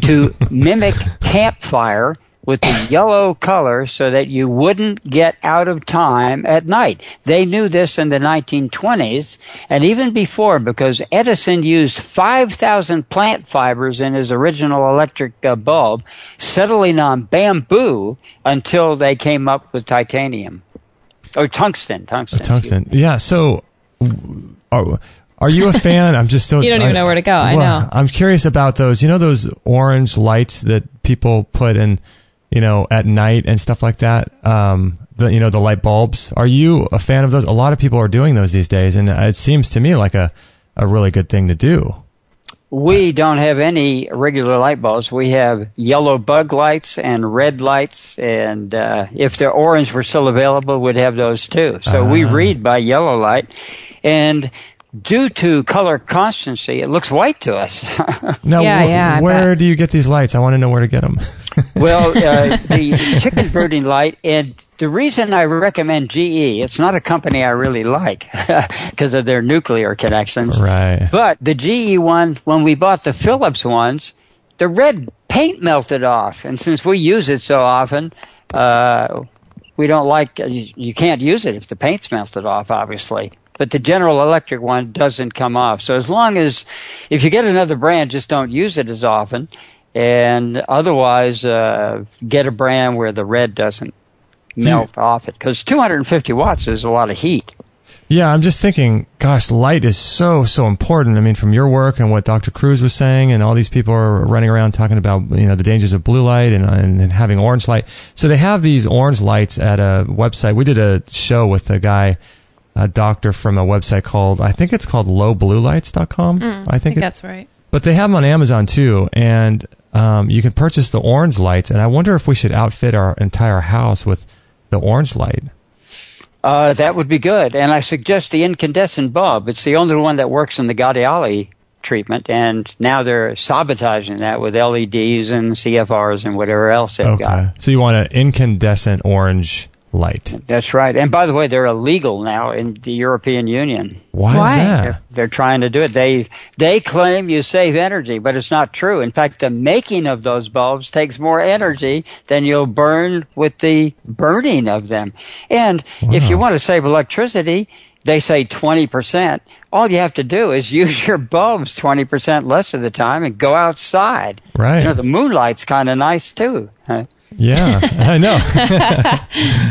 to mimic campfire with the yellow color so that you wouldn't get out of time at night. They knew this in the 1920s and even before, because Edison used 5,000 plant fibers in his original electric bulb, settling on bamboo until they came up with titanium. Or tungsten. Tungsten. Yeah, so are you a fan? I'm just so... You don't even know where to go. I know. I'm curious about those. You know those orange lights that people put in, at night and stuff like that? The light bulbs. Are you a fan of those? A lot of people are doing those these days, and it seems to me like a really good thing to do. We don't have any regular light bulbs. We have yellow bug lights and red lights, and if the orange were still available, we'd have those too. So we read by yellow light, and due to color constancy, it looks white to us. Now, where do you get these lights? I want to know where to get them. Well, the chicken birding light, and the reason I recommend GE, it's not a company I really like because of their nuclear connections. Right. But the GE one, when we bought the Philips ones, the red paint melted off. And since we use it so often, we don't like, you can't use it if the paint's melted off, obviously. But the General Electric one doesn't come off. So as long as, if you get another brand, just don't use it as often. And otherwise, get a brand where the red doesn't melt off it. Because 250 watts is a lot of heat. Yeah, I'm just thinking, gosh, light is so important. I mean, from your work and what Dr. Cruz was saying, and all these people are running around talking about, the dangers of blue light and having orange light. So they have these orange lights at a website. We did a show with a guy, a doctor from a website called, I think it's called lowbluelights.com. I think that's right. But they have them on Amazon too, and you can purchase the orange lights, and I wonder if we should outfit our entire house with the orange light. That would be good, and I suggest the incandescent bulb. It's the only one that works in the Gaudiali treatment, and now they're sabotaging that with LEDs and CFRs and whatever else they've got. So you want an incandescent orange light. That's right. And by the way, they're illegal now in the European Union. Why is that? They're trying to do it. They claim you save energy, but it's not true. In fact, the making of those bulbs takes more energy than you'll burn with the burning of them. And if you want to save electricity, they say 20%. All you have to do is use your bulbs 20% less of the time and go outside. Right. You know, the moonlight's kind of nice too. Yeah, I know.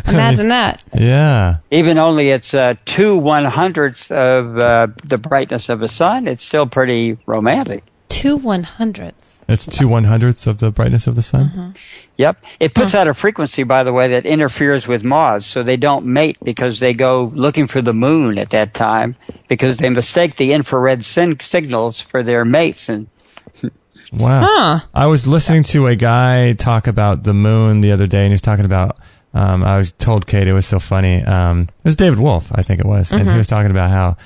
Imagine that. Yeah. Even only it's 2/100ths of the brightness of a sun, it's still pretty romantic. 2/100ths. It's 2/100ths of the brightness of the sun? Mm-hmm. Yep. It puts out a frequency, by the way, that interferes with moths, so they don't mate because they go looking for the moon at that time because they mistake the infrared signals for their mates. And wow. Huh. I was listening to a guy talk about the moon the other day, and he was talking about, I was told Kate, it was so funny. It was David Wolf, I think it was, and he was talking about how,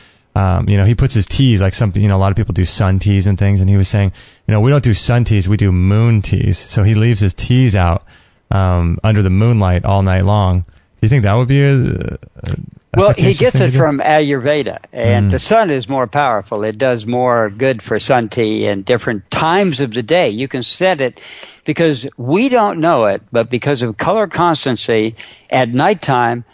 he puts his teas, like a lot of people do sun teas and things, and he was saying, we don't do sun teas, we do moon teas. So he leaves his teas out under the moonlight all night long. Do you think that would be well, he gets it from Ayurveda, and the sun is more powerful. It does more good for sun tea in different times of the day. You can set it because we don't know it, but because of color constancy, at nighttime,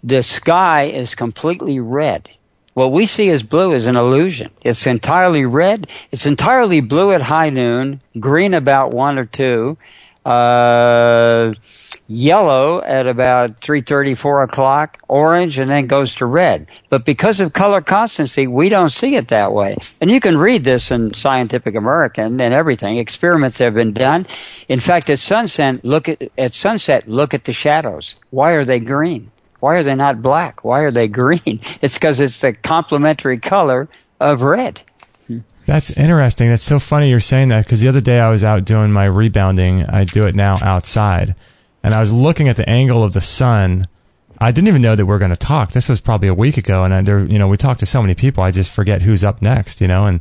the sky is completely red. What we see as blue is an illusion. It's entirely red. It's entirely blue at high noon, green about 1 or 2, yellow at about 3:30, 4 o'clock, orange, and then goes to red. But because of color constancy, we don't see it that way. And you can read this in Scientific American and everything. Experiments have been done. In fact, at sunset, look at the shadows. Why are they green? Why are they not black? Why are they green? It's because it's the complementary color of red. That's interesting. That's so funny you're saying that, because the other day I was out doing my rebounding. I do it now outside. And I was looking at the angle of the sun. I didn't even know that we were going to talk. This was probably a week ago. And we talked to so many people, I just forget who's up next, And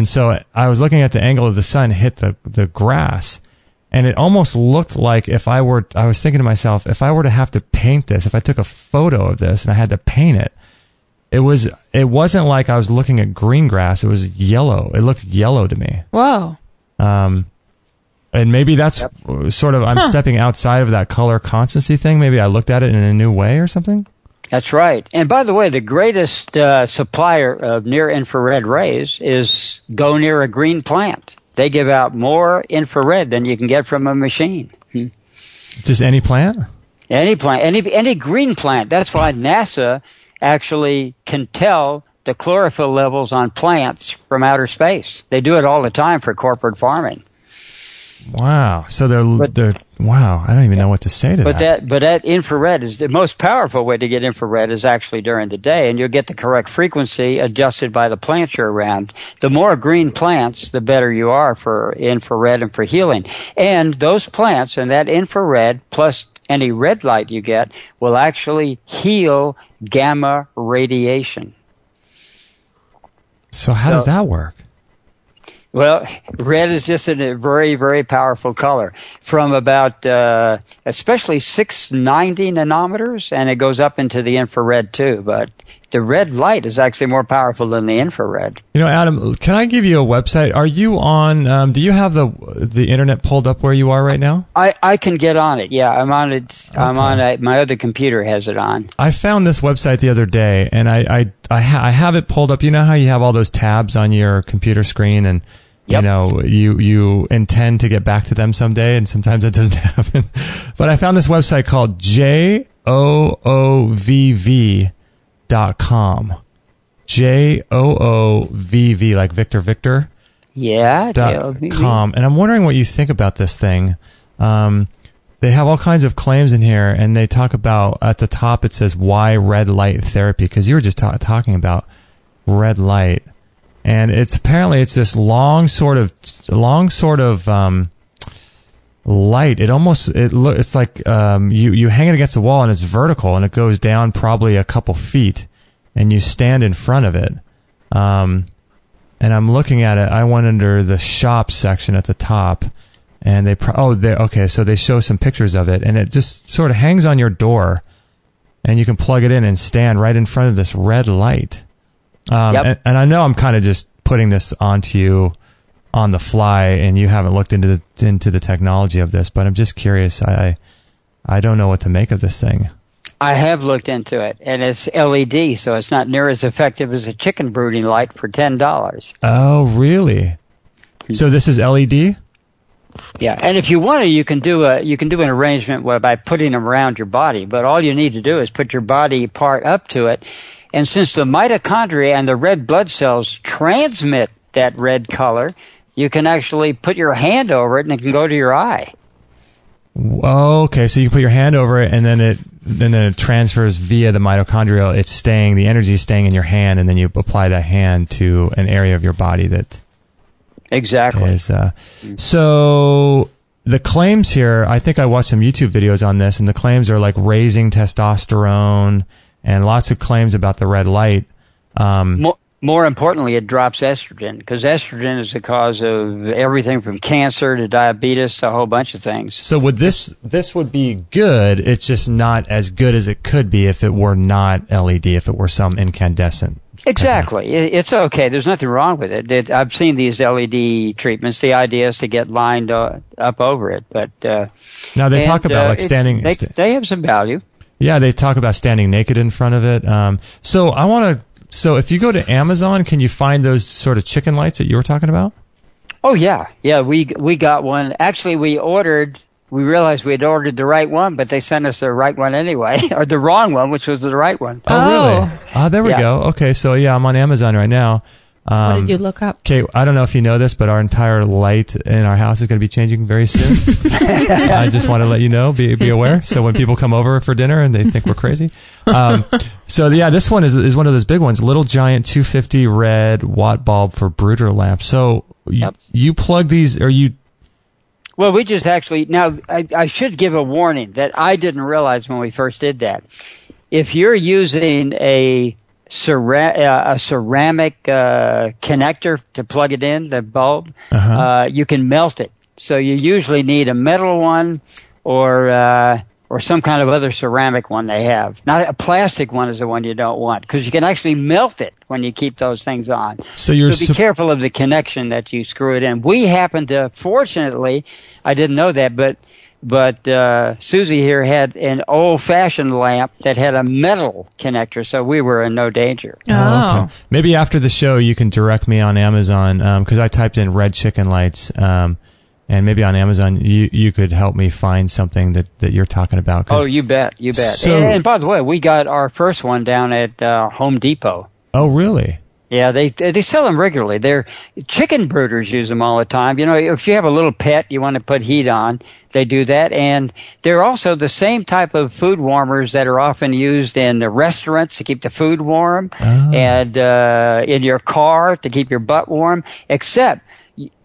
so I was looking at the angle of the sun hit the grass. And it almost looked like I was thinking to myself, if I were to have to paint this, if I took a photo of this and I had to paint it, it wasn't like I was looking at green grass. It was yellow. It looked yellow to me. Whoa. And maybe that's sort of, I'm stepping outside of that color constancy thing. Maybe I looked at it in a new way or something. That's right. And by the way, the greatest supplier of near-infrared rays is go near a green plant. They give out more infrared than you can get from a machine. Just any plant? Any plant, any green plant. That's why NASA actually can tell the chlorophyll levels on plants from outer space. They do it all the time for corporate farming. Wow. So wow. I don't even know what to say to that. But that infrared is the most powerful way to get infrared is actually during the day, and you'll get the correct frequency adjusted by the plants you're around. The more green plants, the better you are for infrared and for healing. And those plants and that infrared plus any red light you get will actually heal gamma radiation. So how does that work? Well, red is just a very, very powerful color from about, especially 690 nanometers, and it goes up into the infrared too. But the red light is actually more powerful than the infrared. Adam, can I give you a website? Are you on, do you have the internet pulled up where you are right now? I can get on it. Yeah, I'm on it. Okay. I'm on it. My other computer has it on. I found this website the other day, and I have it pulled up. You know how you have all those tabs on your computer screen, and yep. You intend to get back to them someday, and sometimes it doesn't happen. But I found this website called JOOVV.com. JOOVV, like Victor. Yeah. .com. And I'm wondering what you think about this thing. They have all kinds of claims in here, and they talk about, at the top it says, why red light therapy? Because you were just talking about red light. And it's this long sort of light. It's like you hang it against the wall and it's vertical and it goes down probably a couple feet and you stand in front of it. And I'm looking at it. I went under the shop section at the top, and so they show some pictures of it, and it just sort of hangs on your door, and you can plug it in and stand right in front of this red light. Yep. And I know I'm kind of just putting this onto you on the fly, and you haven't looked into the technology of this, but I'm just curious. I don't know what to make of this thing. I have looked into it, and it's LED, so it's not near as effective as a chicken brooding light for $10. Oh, really? So this is LED? Yeah, and if you want to, you can do an arrangement by putting them around your body. But all you need to do is put your body part up to it, and since the mitochondria and the red blood cells transmit that red color, you can actually put your hand over it, and it can go to your eye. Okay, so you put your hand over it, and then it transfers via the mitochondria. The energy is staying in your hand, and then you apply that hand to an area of your body that exactly is. So the claims here, I think I watched some YouTube videos on this, and the claims are like raising testosterone, and lots of claims about the red light. More importantly, it drops estrogen, because estrogen is the cause of everything from cancer to diabetes to a whole bunch of things. So would this would be good, it's just not as good as it could be if it were not LED, if it were some incandescent. Exactly. It's okay. There's nothing wrong with it. I've seen these LED treatments. The idea is to get lined up over it. But now they talk about like standing. They have some value. Yeah, they talk about standing naked in front of it. So if you go to Amazon, can you find those sort of chicken lights that you were talking about? Oh, yeah. Yeah, we got one. Actually, we realized we had ordered the right one, but they sent us the right one anyway, or the wrong one, which was the right one. Oh, really? Oh, there we go. Okay, so yeah, I'm on Amazon right now. What did you look up? Okay, I don't know if you know this, but our entire light in our house is going to be changing very soon. I just want to let you know, be aware. So when people come over for dinner and they think we're crazy. So yeah, this one is one of those big ones, little giant 250 red watt bulb for brooder lamp. So you plug these, or you... Well, we just actually... Now, I should give a warning that I didn't realize when we first did that. If you're using a ceramic connector to plug it in, the bulb, you can melt it. So you usually need a metal one or some kind of other ceramic one they have. Not a plastic one is the one you don't want, because you can actually melt it when you keep those things on. So be careful of the connection that you screw it in. We happen to, fortunately, I didn't know that, but Susie here had an old-fashioned lamp that had a metal connector, so we were in no danger. Oh, okay. Maybe after the show you can direct me on Amazon, because I typed in red chicken lights, and maybe on Amazon you could help me find something that you're talking about. Oh, you bet. And by the way, we got our first one down at Home Depot. Oh, really? Yeah, they sell them regularly. They're chicken brooders use them all the time. You know, if you have a little pet you want to put heat on, they do that. And they're also the same type of food warmers that are often used in the restaurants to keep the food warm, and in your car to keep your butt warm. Except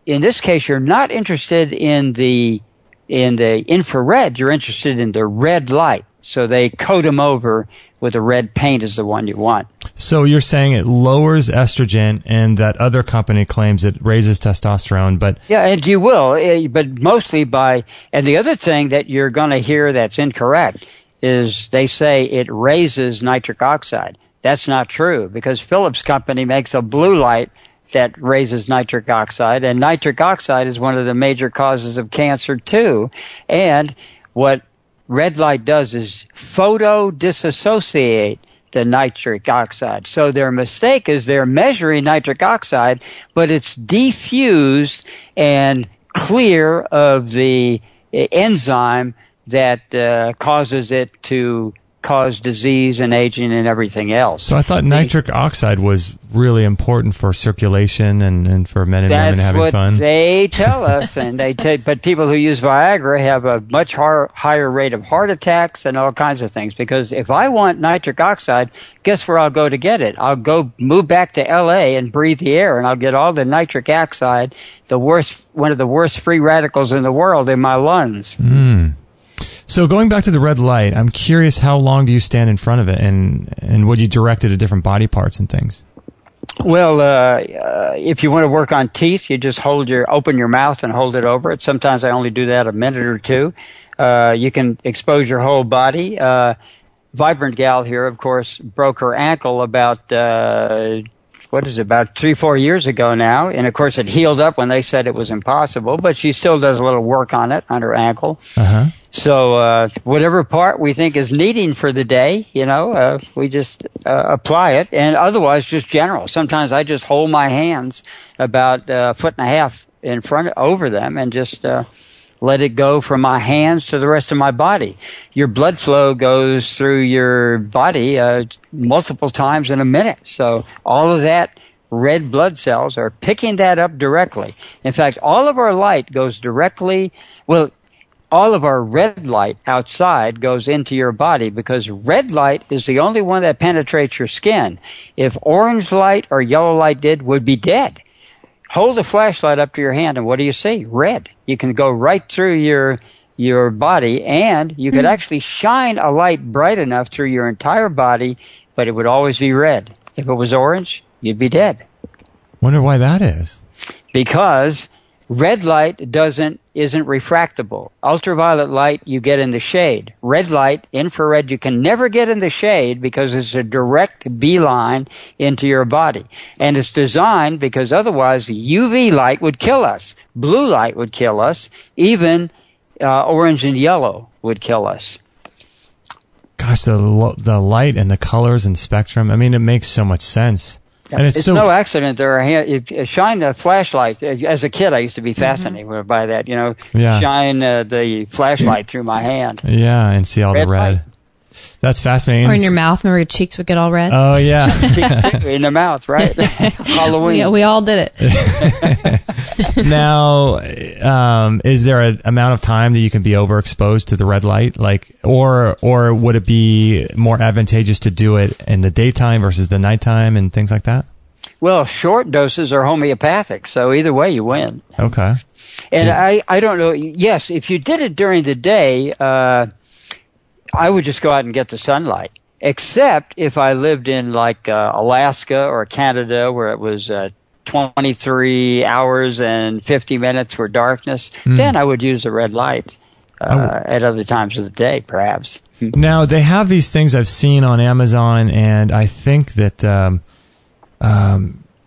in this case, you're not interested in the infrared. You're interested in the red light. So they coat them over with a red paint is the one you want. So you're saying it lowers estrogen, and that other company claims it raises testosterone, but... Yeah, and you will, but mostly by... And the other thing that you're going to hear that's incorrect is they say it raises nitric oxide. That's not true, because Philips Company makes a blue light that raises nitric oxide, and nitric oxide is one of the major causes of cancer, too. And what red light does is photo-disassociate the nitric oxide. So their mistake is they're measuring nitric oxide, but it's diffused and clear of the enzyme that causes it to cause disease and aging and everything else. So I thought nitric oxide was really important for circulation and for men and women having fun. That's what they tell us, but people who use Viagra have a much higher rate of heart attacks and all kinds of things. Because if I want nitric oxide, guess where I'll go to get it? I'll go move back to L.A. and breathe the air, and I'll get all the nitric oxide, one of the worst free radicals in the world, in my lungs. So going back to the red light, I'm curious, how long do you stand in front of it, and would you direct it at different body parts and things? Well, if you want to work on teeth, you just open your mouth and hold it over it. Sometimes I only do that a minute or two. You can expose your whole body. Vibrant Gal here, of course, broke her ankle about what is it, about 3-4 years ago now. And of course, it healed up when they said it was impossible, but she still does a little work on it, on her ankle. So whatever part we think is needing for the day, we just apply it. And otherwise, just general. Sometimes I just hold my hands about a foot and a half in front over them and just let it go from my hands to the rest of my body. Your blood flow goes through your body multiple times in a minute. So all of that red blood cells are picking that up directly. In fact, all of our light goes directly, all of our red light outside goes into your body because red light is the only one that penetrates your skin. If orange light or yellow light would be dead. Hold a flashlight up to your hand and what do you see? Red. You can go right through your body and you could actually shine a light bright enough through your entire body, but it would always be red. If it was orange, you'd be dead. Wonder why that is. Because red light isn't refractable. Ultraviolet light you get in the shade. Red light, infrared, you can never get in the shade because it's a direct beeline into your body. And it's designed because otherwise UV light would kill us. Blue light would kill us. Even orange and yellow would kill us. Gosh, the light and the colors and spectrum, I mean, it makes so much sense. And it's no accident. Shine a flashlight. As a kid, I used to be fascinated by that. Shine the flashlight through my hand. Yeah, and see all the red. Light. That's fascinating. Or in your mouth, remember your cheeks would get all red? Oh, yeah. Cheeks in the mouth, right? Halloween. Yeah, we all did it. Now, is there an amount of time that you can be overexposed to the red light? Or would it be more advantageous to do it in the daytime versus the nighttime and things like that? Well, short doses are homeopathic, so either way you win. Okay. And yeah. I don't know. Yes, if you did it during the day, I would just go out and get the sunlight. Except if I lived in Alaska or Canada where it was 23 hours and 50 minutes for darkness, then I would use the red light at other times of the day, perhaps. Now, they have these things I've seen on Amazon, and I think that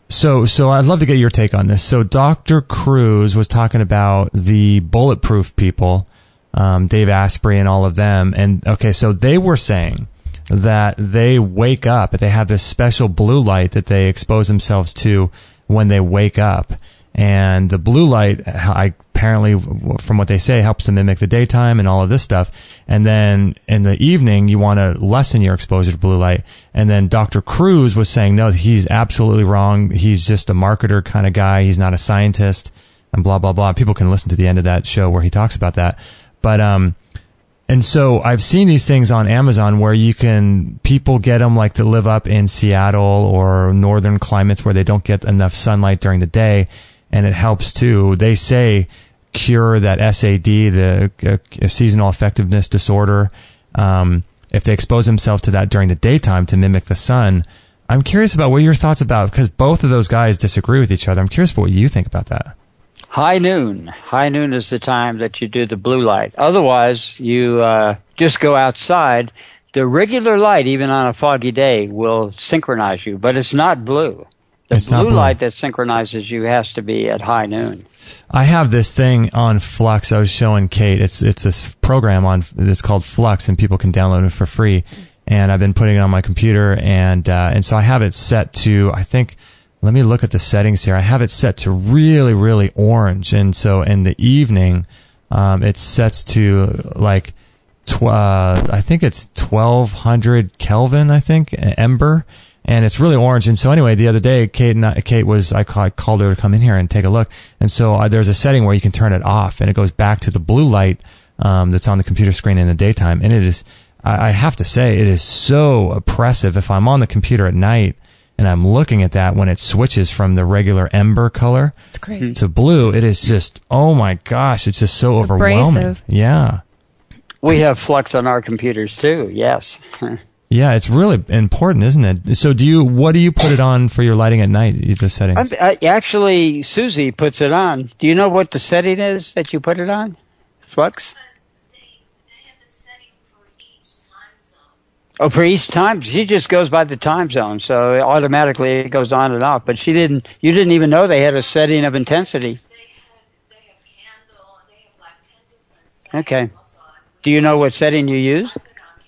so I'd love to get your take on this. So Dr. Cruz was talking about the bulletproof people, Dave Asprey and all of them. And okay, so they were saying that they wake up, they have this special blue light that they expose themselves to when they wake up. And the blue light, apparently, from what they say, helps to mimic the daytime and all of this stuff. And then in the evening, you want to lessen your exposure to blue light. And then Dr. Cruz was saying, no, he's absolutely wrong. He's just a marketer kind of guy. He's not a scientist and blah, blah, blah. People can listen to the end of that show where he talks about that. But, and so I've seen these things on Amazon where people get them like to live up in Seattle or northern climates where they don't get enough sunlight during the day. And it helps to, they say, cure that SAD, the seasonal affectiveness disorder. If they expose themselves to that during the daytime to mimic the sun. I'm curious about what your thoughts about, because both of those guys disagree with each other. I'm curious about what you think about that. High noon. High noon is the time that you do the blue light. Otherwise, you just go outside. The regular light, even on a foggy day, will synchronize you, but it's not blue. The blue light that synchronizes you has to be at high noon. I have this thing on Flux. I was showing Kate. It's this program it's called Flux, and people can download it for free. And I've been putting it on my computer, and so I have it set to, I think, let me look at the settings here. I have it set to really, really orange. And so in the evening, it sets to like, I think it's 1200 Kelvin, ember. And it's really orange. And so anyway, the other day, I called her to come in here and take a look. And so there's a setting where you can turn it off and it goes back to the blue light, that's on the computer screen in the daytime. And it is, I have to say, it is so oppressive. If I'm on the computer at night, and I'm looking at that when it switches from the regular ember color to blue, it is just, oh my gosh, it's just so overwhelming. Abrasive. Yeah. We have Flux on our computers too, yes. Yeah, it's really important, isn't it? So what do you put it on for your lighting at night, the settings? Actually, Susie puts it on. Do you know what the setting is that you put it on? Flux? Oh, for each time, she just goes by the time zone, so automatically it goes on and off. But you didn't even know they had a setting of intensity. They have candle, and they have like 10 different settings. Okay. Do you know what setting you use? I put on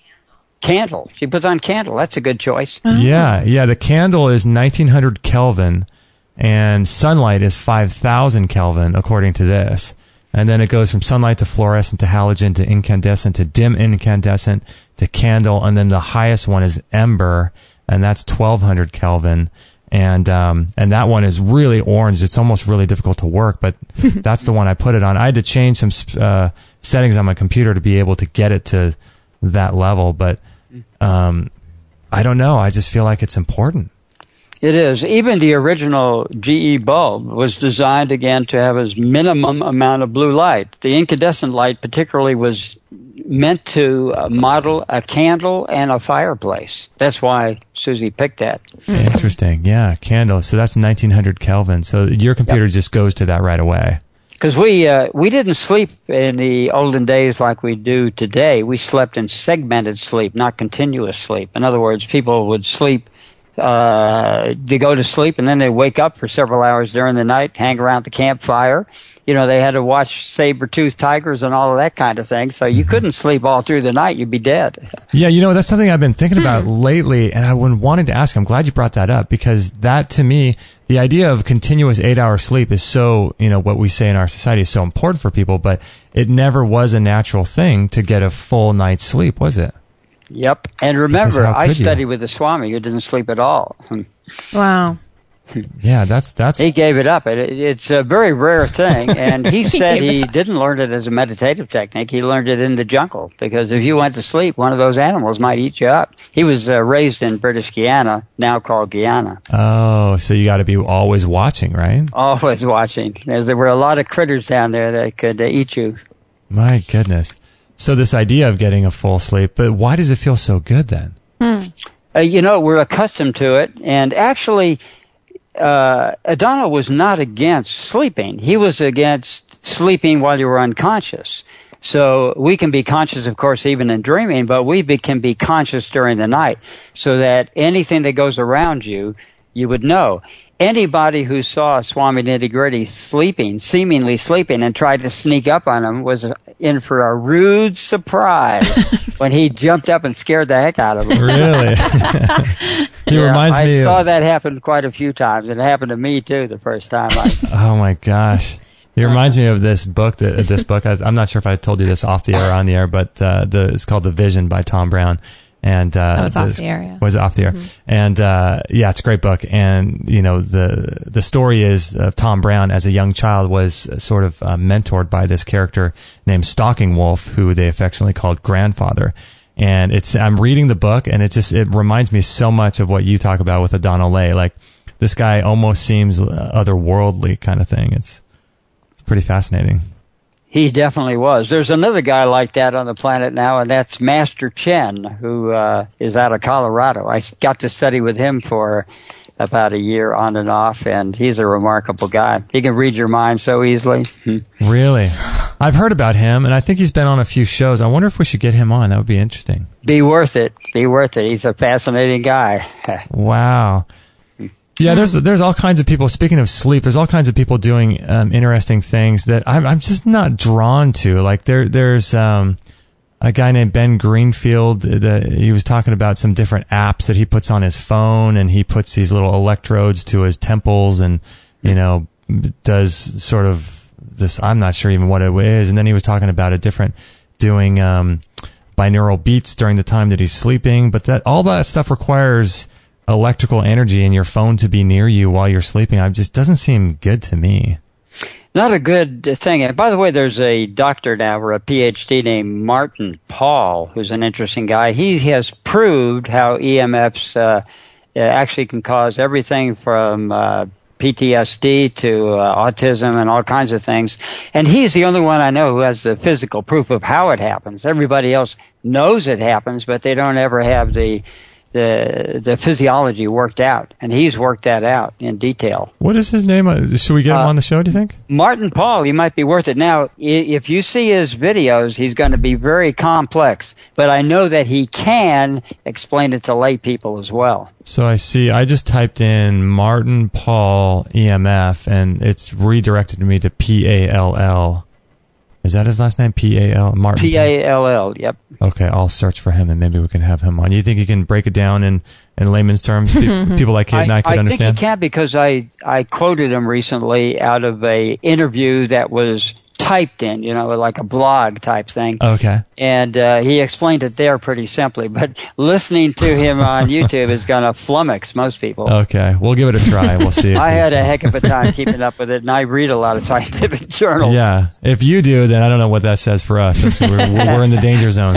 Candle. She puts on candle. That's a good choice. Yeah. The candle is 1900 Kelvin, and sunlight is 5000 Kelvin, according to this. And then it goes from sunlight to fluorescent to halogen to incandescent to dim incandescent to candle, and then the highest one is ember, and that's 1200 Kelvin. And that one is really orange. It's almost really difficult to work, but that's the one I put it on. I had to change some settings on my computer to be able to get it to that level, but I don't know. I just feel like it's important. It is. Even the original GE bulb was designed, again, to have as minimum amount of blue light. The incandescent light particularly was meant to model a candle and a fireplace. That's why Susie picked that. Interesting. Yeah, candle. So that's 1900 Kelvin. So your computer just goes to that right away. Because we didn't sleep in the olden days like we do today. We slept in segmented sleep, not continuous sleep. In other words, people would sleep, they go to sleep, and then they wake up for several hours during the night, hang around the campfire. You know, they had to watch saber-toothed tigers and all of that kind of thing. So you couldn't sleep all through the night. You'd be dead. Yeah, you know, that's something I've been thinking about lately, and I wanted to ask. I'm glad you brought that up, because that, to me, the idea of continuous 8-hour sleep is so, you know, what we say in our society is so important for people, but it never was a natural thing to get a full night's sleep, was it? Yep. And remember, I studied with a Swami who didn't sleep at all. Wow. Yeah, that's. He gave it up. It's a very rare thing, and he said he didn't learn it as a meditative technique. He learned it in the jungle, because if you went to sleep, one of those animals might eat you up. He was raised in British Guiana, now called Guyana. Oh, so you got to be always watching, right? Always watching, as there were a lot of critters down there that could eat you. My goodness. So this idea of getting a full sleep, but why does it feel so good then? You know, we're accustomed to it, and actually, Adano was not against sleeping. He was against sleeping while you were unconscious. So we can be conscious, of course, even in dreaming, but we can be conscious during the night, so that anything that goes around you, you would know. Anybody who saw Swami Nitty-Gritty sleeping, seemingly sleeping, and tried to sneak up on him was in for a rude surprise when he jumped up and scared the heck out of him. Really? Reminds me. I saw that happen quite a few times. It happened to me, too, the first time. Oh, my gosh. It reminds me of this book. I'm not sure if I told you this off the air or on the air, but it's called The Vision by Tom Brown. And that was off the air. Yeah. Was off the air, and yeah, it's a great book. And you know, the story is Tom Brown as a young child was sort of mentored by this character named Stalking Wolf, who they affectionately called Grandfather. And I'm reading the book, and it reminds me so much of what you talk about with Adano Lay. Like, this guy almost seems otherworldly kind of thing. It's pretty fascinating. He definitely was. There's another guy like that on the planet now, and that's Master Chen, who is out of Colorado. I got to study with him for about a year on and off, and he's a remarkable guy. He can read your mind so easily. Really? I've heard about him, and I think he's been on a few shows. I wonder if we should get him on. That would be interesting. Be worth it. Be worth it. He's a fascinating guy. Wow. Yeah, there's all kinds of people. Speaking of sleep, there's all kinds of people doing interesting things that I'm just not drawn to. Like there's a guy named Ben Greenfield. He was talking about some different apps that he puts on his phone, and he puts these little electrodes to his temples, and does sort of this. I'm not sure even what it is. And then he was talking about doing binaural beats during the time that he's sleeping. But all that stuff requires electrical energy in your phone to be near you while you're sleeping. It just doesn't seem good to me. Not a good thing. And by the way, there's a doctor now, or a PhD named Martin Paul, who's an interesting guy. He has proved how EMFs actually can cause everything from PTSD to autism and all kinds of things. And he's the only one I know who has the physical proof of how it happens. Everybody else knows it happens, but they don't ever have the the physiology worked out, and he's worked that out in detail. What is his name? Should we get him on the show, do you think? Martin Paul, he might be worth it. Now, if you see his videos, he's going to be very complex, but I know that he can explain it to lay people as well. So I just typed in Martin Paul EMF, and it's redirected me to P-A-L-L. Is that his last name? P-A-L? Martin? P-A-L-L, yep. Okay, I'll search for him, and maybe we can have him on. You think he can break it down in layman's terms? People like Kate and I could understand? I think he can, because I quoted him recently out of a interview that was typed in, like a blog type thing. Okay. And he explained it there pretty simply, but listening to him on YouTube is going to flummox most people. Okay, we'll give it a try. We'll see. I had a heck of a time keeping up with it, and I read a lot of scientific journals. Yeah, if you do, then I don't know what that says for us. We're in the danger zone.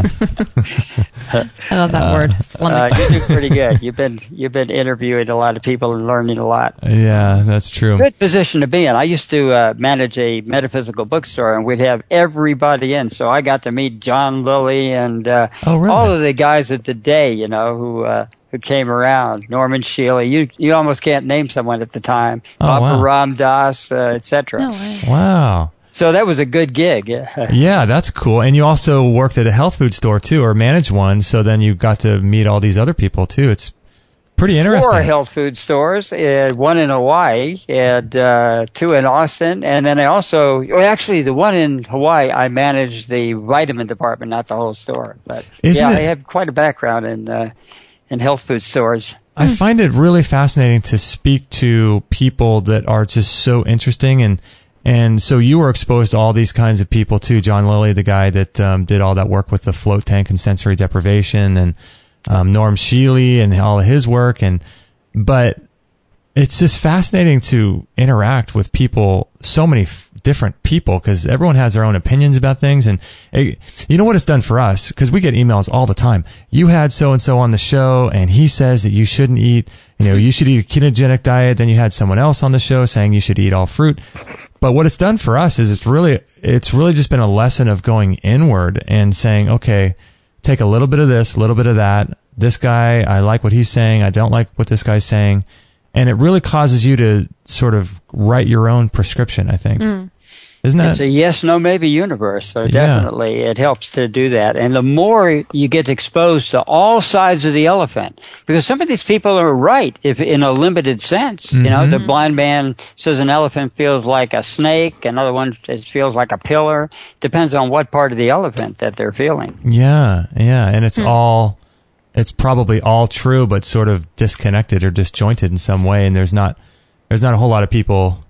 I love that word. Flummox. You do pretty good. You've been interviewing a lot of people and learning a lot. Yeah, that's true. Good position to be in. I used to manage a metaphysical bookstore, and we'd have everybody in. So I got to meet John Lilly and really? all of the guys of the day, who came around. Norman Shealy. You almost can't name someone at the time. Baba Ram Das, etc. No way. Wow. So that was a good gig. Yeah, that's cool. And you also worked at a health food store too, or managed one. So then you got to meet all these other people too. It's pretty interesting. 4 health food stores, one in Hawaii, and 2 in Austin, and then actually the one in Hawaii, I managed the vitamin department, not the whole store. But I have quite a background in health food stores. I find it really fascinating to speak to people that are just so interesting, and so you were exposed to all these kinds of people too. John Lilly, the guy that did all that work with the float tank and sensory deprivation, and Norm Shealy and all of his work, but it's just fascinating to interact with people, so many different people, because everyone has their own opinions about things. And you know what it's done for us, because we get emails all the time. You had so and so on the show, and he says that you shouldn't eat, you should eat a ketogenic diet. Then you had someone else on the show saying you should eat all fruit. But what it's done for us is it's really just been a lesson of going inward and saying, okay, take a little bit of this, a little bit of that. This guy, I like what he's saying. I don't like what this guy's saying. And it really causes you to sort of write your own prescription, I think. Isn't that? It's a yes, no, maybe universe. So definitely it helps to do that. And the more you get exposed to all sides of the elephant, because some of these people are right, if in a limited sense. The blind man says an elephant feels like a snake. Another one, it feels like a pillar. Depends on what part of the elephant that they're feeling. Yeah. And it's probably all true, but sort of disconnected or disjointed in some way. And there's not a whole lot of people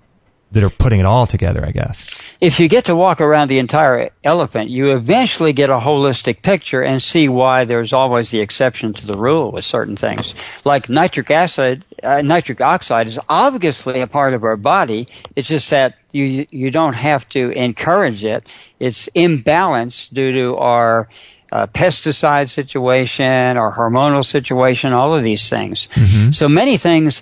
that are putting it all together, I guess. If you get to walk around the entire elephant, you eventually get a holistic picture and see why there's always the exception to the rule with certain things. Like nitric oxide is obviously a part of our body. It's just that you don't have to encourage it. It's imbalanced due to our pesticide situation, our hormonal situation, all of these things. So many things,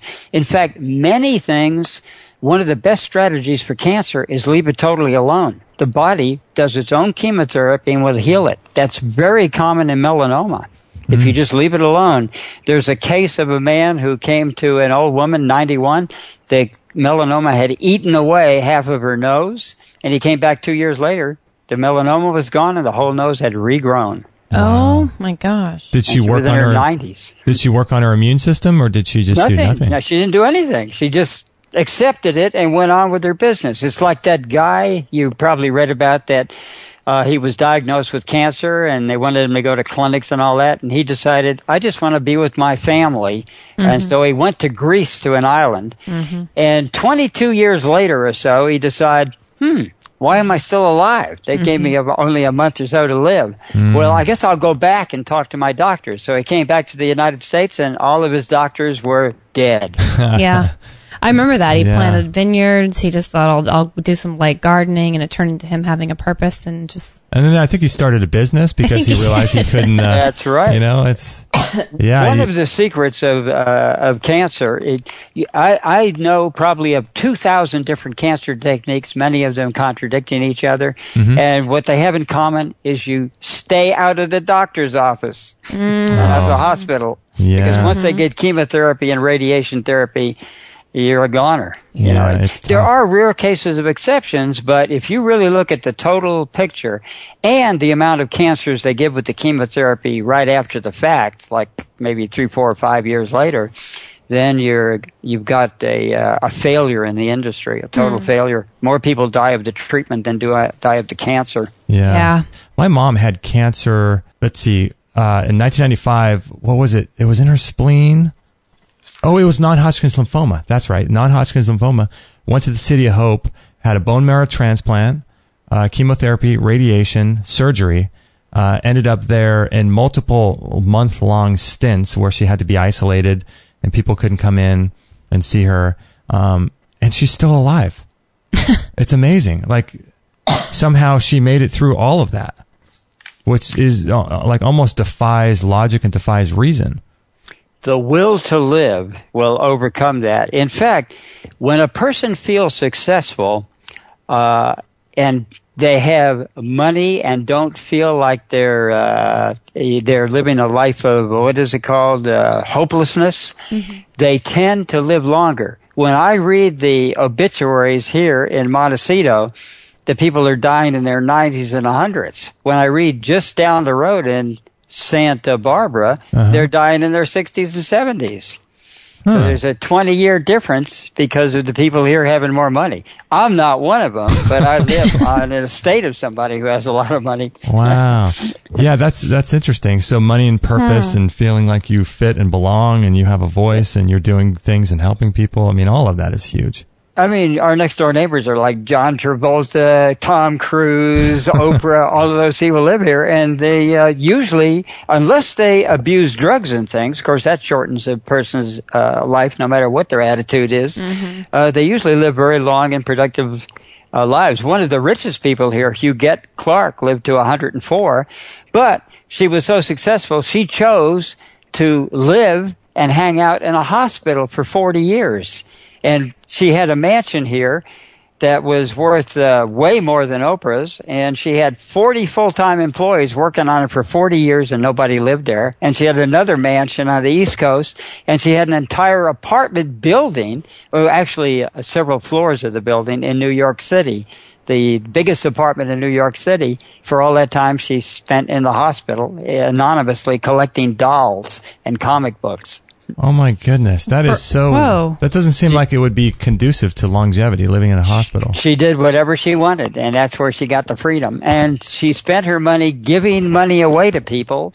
one of the best strategies for cancer is leave it totally alone. The body does its own chemotherapy and will heal it. That's very common in melanoma. If you just leave it alone. There's a case of a man who came to an old woman, 91. The melanoma had eaten away half of her nose, and he came back 2 years later. The melanoma was gone, and the whole nose had regrown. Oh my gosh! Did she work on her 90s? Did she work on her immune system, or did she just do nothing? No, she didn't do anything. She just accepted it and went on with her business. It's like that guy you probably read about that he was diagnosed with cancer, and they wanted him to go to clinics and all that, and he decided, I just want to be with my family. And so he went to Greece, to an island, and 22 years later or so, he decided, why am I still alive? They gave me only a month or so to live. Well, I guess I'll go back and talk to my doctors. So he came back to the United States, and all of his doctors were dead. Yeah. I remember that. He Yeah. planted vineyards. He just thought, I'll do some light gardening, and it turned into him having a purpose and just... And then I think he started a business because he realized he couldn't... That's right. You know, it's... Yeah. One of the secrets of cancer, I know probably of 2,000 different cancer techniques, many of them contradicting each other. Mm-hmm. And what they have in common is you stay out of the doctor's office, of the hospital. Yeah. Because once they get chemotherapy and radiation therapy, you're a goner. You Yeah, know, it's there tough. are rare cases of exceptions, but if you really look at the total picture and the amount of cancers they give with the chemotherapy right after the fact, like maybe 3, 4, or 5 years later, then you've got a failure in the industry, a total failure. More people die of the treatment than die of the cancer. Yeah. My mom had cancer, let's see, in 1995, what was it? It was in her spleen. Oh, it was non-Hodgkin's lymphoma. That's right. Non-Hodgkin's lymphoma. Went to the City of Hope, had a bone marrow transplant, chemotherapy, radiation, surgery. Ended up there in multiple month-long stints where she had to be isolated and people couldn't come in and see her. And she's still alive. It's amazing. Like, somehow she made it through all of that, which is like almost defies logic and defies reason. The will to live will overcome that. In fact, when a person feels successful and they have money and don't feel like they're living a life of, what is it called, hopelessness, they tend to live longer. When I read the obituaries here in Montecito, the people are dying in their 90s and 100s. When I read just down the road in Santa Barbara, they're dying in their 60s and 70s. So there's a 20-year difference because of the people here having more money. I'm not one of them, but I live on an estate of somebody who has a lot of money. Wow. Yeah, that's interesting. So money and purpose and feeling like you fit and belong and you have a voice and you're doing things and helping people. I mean, all of that is huge. I mean, our next door neighbors are like John Travolta, Tom Cruise, Oprah, all of those people live here, and they usually, unless they abuse drugs and things, of course that shortens a person's life no matter what their attitude is, they usually live very long and productive lives. One of the richest people here, Huguette Clark, lived to 104, but she was so successful, she chose to live and hang out in a hospital for 40 years. And she had a mansion here that was worth way more than Oprah's, and she had 40 full-time employees working on it for 40 years, and nobody lived there. And she had another mansion on the East Coast, and she had an entire apartment building, well, actually several floors of the building in New York City, the biggest apartment in New York City. For all that time she spent in the hospital anonymously collecting dolls and comic books. Oh my goodness. That is so, Whoa. that doesn't seem like it would be conducive to longevity living in a hospital. She did whatever she wanted, and that's where she got the freedom. And she spent her money giving money away to people,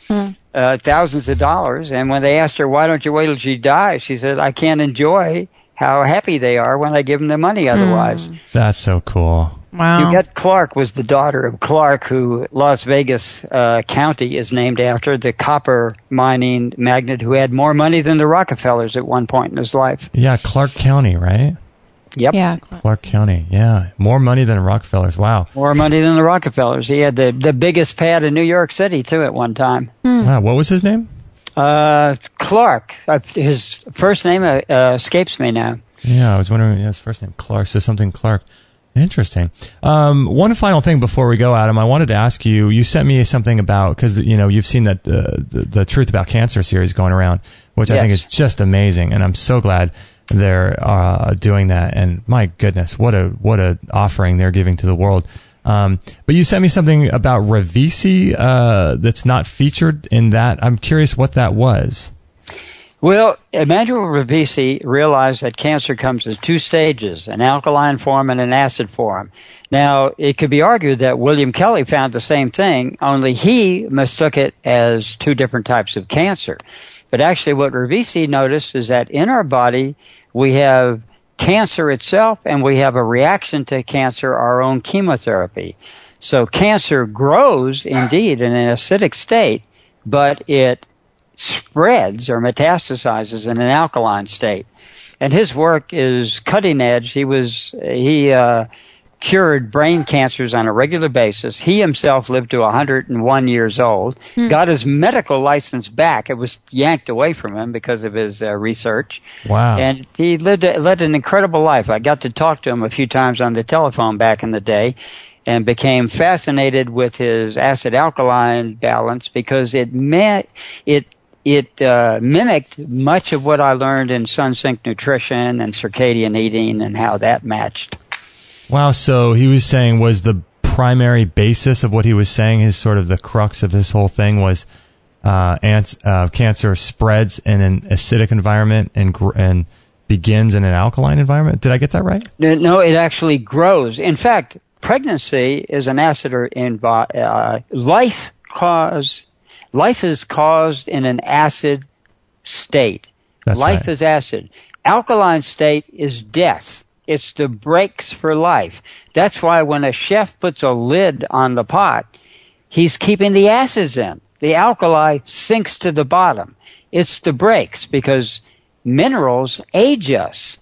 thousands of dollars. And when they asked her, why don't you wait till she dies? She said, I can't enjoy how happy they are when I give them the money otherwise. That's so cool. Wow. Huguette Clark was the daughter of Clark, who Las Vegas County is named after, the copper mining magnate who had more money than the Rockefellers at one point in his life. Yeah, Clark County, right? Yep. Yeah. Clark County, yeah. More money than Rockefellers, wow. More money than the Rockefellers. He had the biggest pad in New York City, too, at one time. Wow, what was his name? Clark. His first name escapes me now. Yeah, I was wondering, his first name, Clark, so something Clark. Interesting. One final thing before we go, Adam, I wanted to ask you, you sent me something about, because, you know, you've seen that the Truth About Cancer series going around, which I think is just amazing, and I'm so glad they're doing that, and my goodness, what a offering they're giving to the world. But you sent me something about Revisi that's not featured in that. I'm curious what that was. Well, Emmanuel Revisi realized that cancer comes in two stages, an alkaline form and an acid form. Now, it could be argued that William Kelly found the same thing, only he mistook it as two different types of cancer. But actually what Revisi noticed is that in our body, we have cancer itself and we have a reaction to cancer, our own chemotherapy. So cancer grows indeed in an acidic state, but it spreads or metastasizes in an alkaline state. And his work is cutting edge. He cured brain cancers on a regular basis. He himself lived to 101 years old, got his medical license back. It was yanked away from him because of his research. Wow. And he led an incredible life. I got to talk to him a few times on the telephone back in the day and became fascinated with his acid-alkaline balance because it mimicked much of what I learned in sun-sync nutrition and circadian eating and how that matched. Wow, so he was saying, was the primary basis of what he was saying, his sort of the crux of this whole thing was cancer spreads in an acidic environment and begins in an alkaline environment? Did I get that right? No, it actually grows. In fact, pregnancy is an acid life is caused in an acid state. That's life right. is acid. Alkaline state is death. It's the brakes for life. That's why when a chef puts a lid on the pot, he's keeping the acids in. The alkali sinks to the bottom. It's the brakes because minerals age us.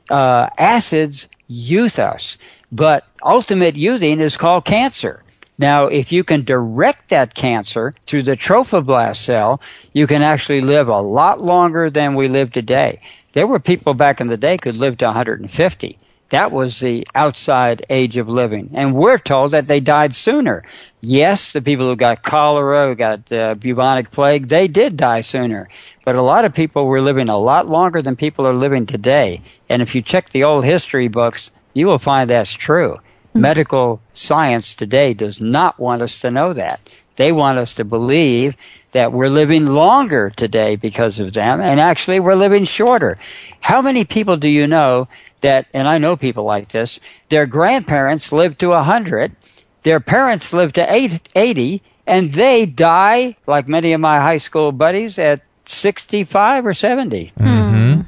Acids youth us. But ultimate youthing is called cancer. Now, if you can direct that cancer through the trophoblast cell, you can actually live a lot longer than we live today. There were people back in the day could live to 150. That was the outside age of living. And we're told that they died sooner. Yes, the people who got cholera, who got bubonic plague, they did die sooner. But a lot of people were living a lot longer than people are living today. And if you check the old history books, you will find that's true. Medical science today does not want us to know that. They want us to believe that we're living longer today because of them, and actually we're living shorter. How many people do you know that, and I know people like this, their grandparents lived to 100, their parents lived to 80, and they die, like many of my high school buddies, at 65 or 70. Mm-hmm.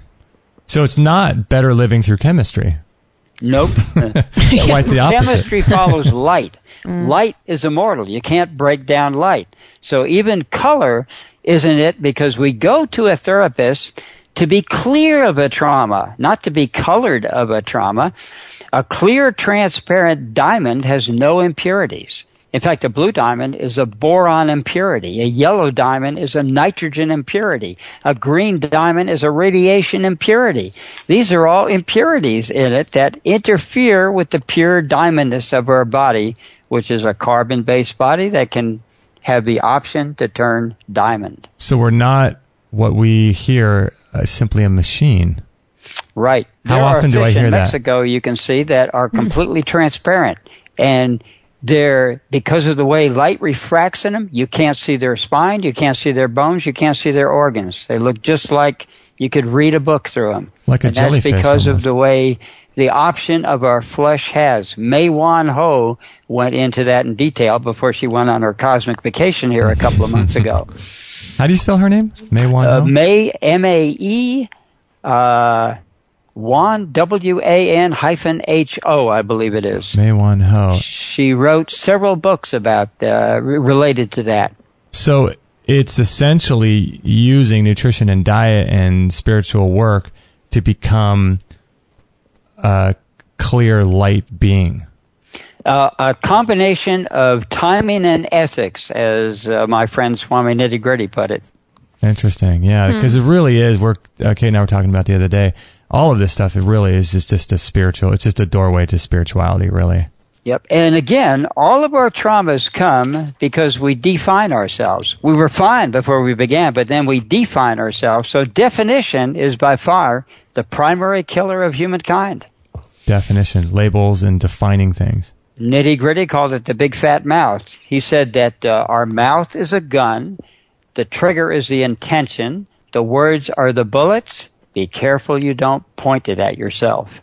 So it's not better living through chemistry. Nope. Quite the opposite. Chemistry follows light. Light is immortal. You can't break down light. So even color isn't it because we go to a therapist to be clear of a trauma, not to be colored of a trauma. A clear, transparent diamond has no impurities. In fact, a blue diamond is a boron impurity. A yellow diamond is a nitrogen impurity. A green diamond is a radiation impurity. These are all impurities in it that interfere with the pure diamondness of our body, which is a carbon-based body that can have the option to turn diamond. So we're not what we hear simply a machine. Right. How often do I hear that? In Mexico, you can see that are completely transparent. And because of the way light refracts in them, you can't see their spine, you can't see their bones, you can't see their organs. They look just like you could read a book through them. Like a jellyfish. That's because almost. of the way the option of our flesh has. May Wan Ho went into that in detail before she went on her cosmic vacation here a couple of months ago. How do you spell her name? May Wan Ho? May, M-A-E, Wan, W-A-N-H-O, I believe it is. May Wan Ho. She wrote several books about related to that. So it's essentially using nutrition and diet and spiritual work to become a clear light being. A combination of timing and ethics, as my friend Swami Nitty Gritty put it. Interesting, yeah, because it really is. Kate and I were talking about the other day. All of this stuff, it really is just a spiritual. It's just a doorway to spirituality, really. Yep. And again, all of our traumas come because we define ourselves. We were fine before we began, but then we define ourselves. So definition is by far the primary killer of humankind. Definition, labels, and defining things. Nitty Gritty called it the big fat mouth. He said that our mouth is a gun, the trigger is the intention, the words are the bullets. Be careful you don't point it at yourself.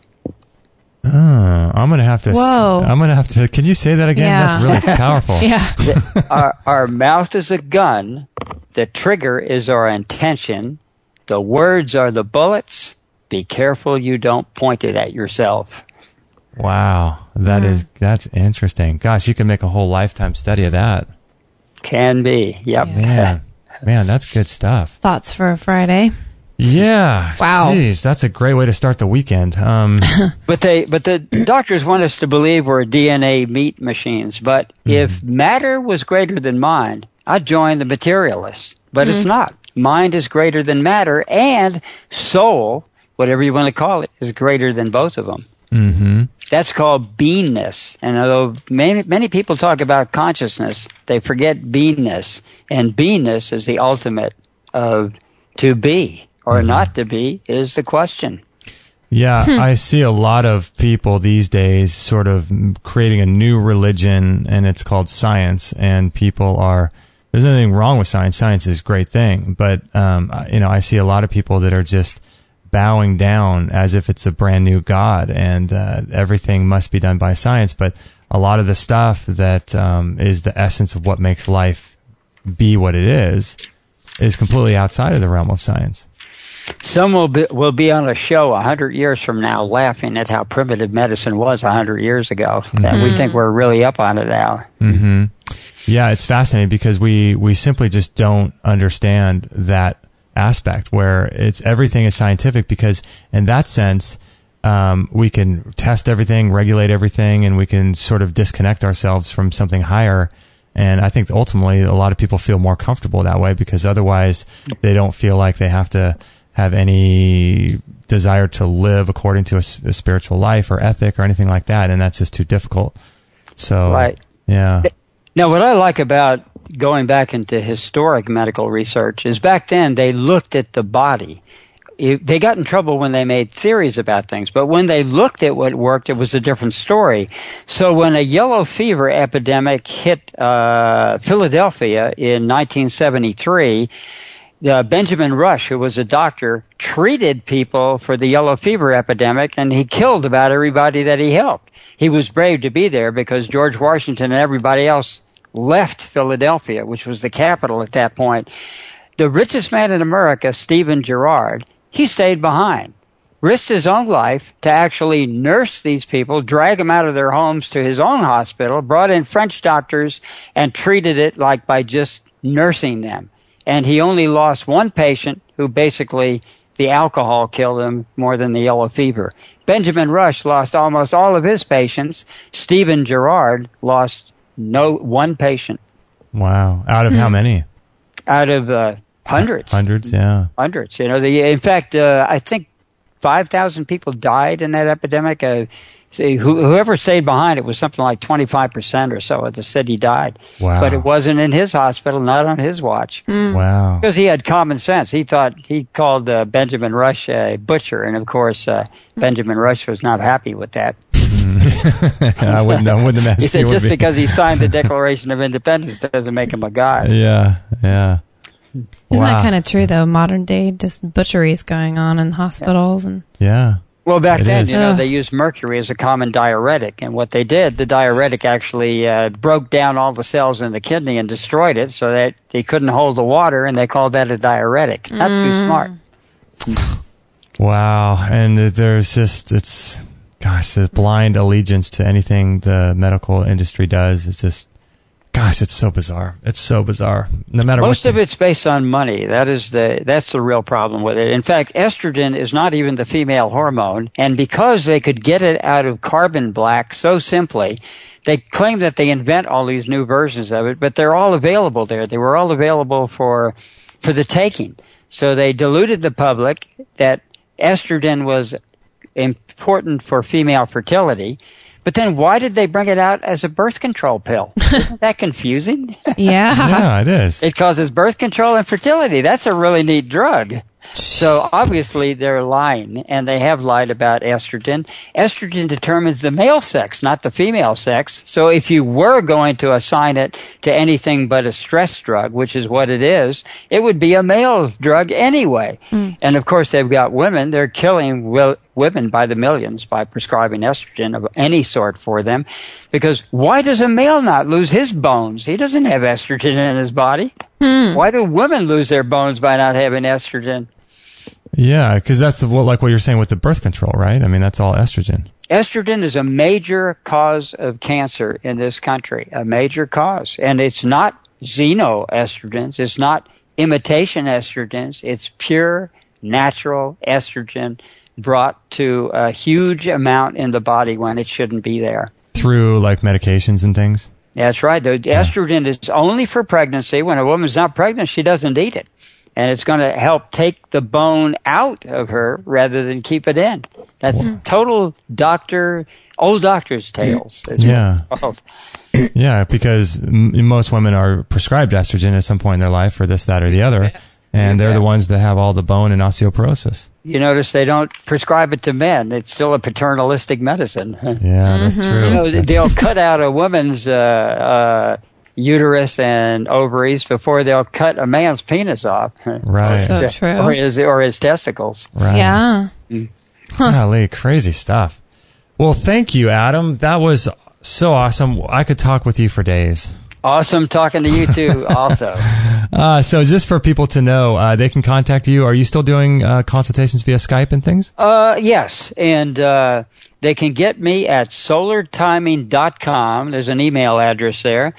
Oh, I'm gonna have to. Whoa. I'm gonna have to. Can you say that again? Yeah. That's really powerful. Yeah. Our mouth is a gun. The trigger is our intention. The words are the bullets. Be careful you don't point it at yourself. Wow, that's interesting. Gosh, you can make a whole lifetime study of that. Can be. Yep. Man, Man, that's good stuff. Thoughts for a Friday? Yeah. Wow. Jeez, that's a great way to start the weekend. But the doctors want us to believe we're DNA meat machines. But if matter was greater than mind, I'd join the materialists. But it's not. Mind is greater than matter, and soul, whatever you want to call it, is greater than both of them. Mm-hmm. That's called beingness. And although many people talk about consciousness, they forget beingness. And beingness is the ultimate of to be or not to be is the question. Yeah, I see a lot of people these days sort of creating a new religion, and it's called science. And people are, there's nothing wrong with science. Science is a great thing. But, I see a lot of people that are just bowing down as if it's a brand new God, and everything must be done by science. But a lot of the stuff that is the essence of what makes life be what it is completely outside of the realm of science. Some will be on a show 100 years from now laughing at how primitive medicine was 100 years ago. And we think we're really up on it now. Mm-hmm. Yeah, it's fascinating because we simply just don't understand that aspect where everything is scientific, because in that sense we can test everything, regulate everything, and we can sort of disconnect ourselves from something higher. And I think ultimately a lot of people feel more comfortable that way, because otherwise they don't feel like they have to have any desire to live according to a spiritual life or ethic or anything like that, and that's just too difficult. So right. Yeah. Now, what I like about going back into historic medical research is back then they looked at the body. They got in trouble when they made theories about things, but when they looked at what worked, it was a different story. So when a yellow fever epidemic hit Philadelphia in 1973, Benjamin Rush, who was a doctor, treated people for the yellow fever epidemic, and he killed about everybody that he helped. He was brave to be there because George Washington and everybody else left Philadelphia, which was the capital at that point. The richest man in America, Stephen Girard, he stayed behind, risked his own life to actually nurse these people, drag them out of their homes to his own hospital, brought in French doctors, and treated it like by just nursing them. And he only lost one patient who basically the alcohol killed him more than the yellow fever. Benjamin Rush lost almost all of his patients. Stephen Girard lost one patient. Wow. Out of how many? Out of hundreds. Hundreds, yeah. Hundreds. In fact, I think 5,000 people died in that epidemic. Whoever stayed behind, it was something like 25% or so of the city died. Wow. But it wasn't in his hospital, not on his watch. Wow. Because he had common sense. He called Benjamin Rush a butcher, and of course, Benjamin Rush was not happy with that. I wouldn't imagine. He said just because he signed the Declaration of Independence doesn't make him a god. Yeah. Isn't that kind of true, though? Modern day, just butcheries going on in hospitals. And yeah. Well, back then, is. They used mercury as a common diuretic. And what they did, the diuretic actually broke down all the cells in the kidney and destroyed it so that they couldn't hold the water, and they called that a diuretic. Not too smart. Wow. And there's just, the blind allegiance to anything the medical industry does. It's just, it's so bizarre. It's so bizarre. No matter Most of it's based on money. That's the real problem with it. In fact, estrogen is not even the female hormone, and because they could get it out of carbon black so simply, they claim that they invent all these new versions of it, but they're all available there. They were all available for the taking. So they deluded the public that estrogen was important for female fertility. But then why did they bring it out as a birth control pill? Isn't that confusing? Yeah. Yeah, it is. It causes birth control and fertility. That's a really neat drug. So obviously they're lying, and they have lied about estrogen. Estrogen determines the male sex, not the female sex. So if you were going to assign it to anything but a stress drug, which is what it is, it would be a male drug anyway. And of course they've got women. They're killing women by the millions by prescribing estrogen of any sort for them. Because why does a male not lose his bones? He doesn't have estrogen in his body. Why do women lose their bones by not having estrogen? Yeah, because that's like what you're saying with the birth control, right? I mean, that's all estrogen. Estrogen is a major cause of cancer in this country, a major cause. And it's not xenoestrogens. It's not imitation estrogens. It's pure, natural estrogen brought to a huge amount in the body when it shouldn't be there. Through like medications and things? That's right. The estrogen is only for pregnancy. When a woman's not pregnant, she doesn't need it. And it's going to help take the bone out of her rather than keep it in. That's total old doctor's tales. Yeah. Yeah, because most women are prescribed estrogen at some point in their life for this, that, or the other. And they're the ones that have all the bone and osteoporosis. You notice they don't prescribe it to men. It's still a paternalistic medicine. Yeah, that's true. They'll cut out a woman's uterus and ovaries before they'll cut a man's penis off. Right. So true. Or his testicles. Right. Yeah. Golly, crazy stuff. Well, thank you, Adam. That was so awesome. I could talk with you for days. Awesome talking to you too also. So just for people to know, they can contact you. Are you still doing consultations via Skype and things? Yes, and they can get me at solartiming.com. There's an email address there.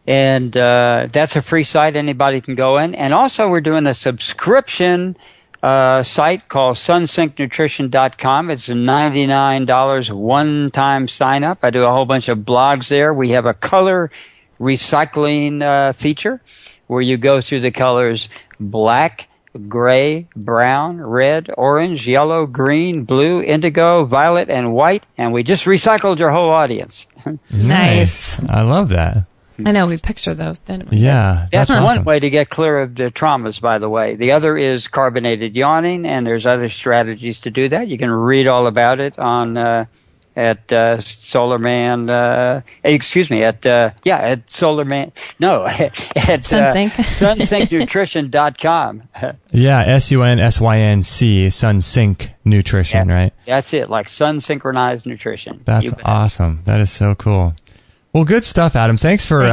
And that's a free site. Anybody can go in. And also we're doing a subscription site called sunsyncnutrition.com. It's $99 one-time sign-up. I do a whole bunch of blogs there. We have a color recycling feature where you go through the colors black, gray, brown, red, orange, yellow, green, blue, indigo, violet, and white. And we just recycled your whole audience. Nice. I love that. I know, we pictured those, didn't we? Yeah. That's awesome. one way to get clear of the traumas, by the way. The other is carbonated yawning, and there's other strategies to do that. You can read all about it on at Solarman. At Solarman. No, at Sunsync. sunsyncnutrition.com. Yeah, SUNSYNC, Sunsync Nutrition, right? That's it, like sun synchronized nutrition. That's awesome. That is so cool. Well, good stuff, Adam. Thanks for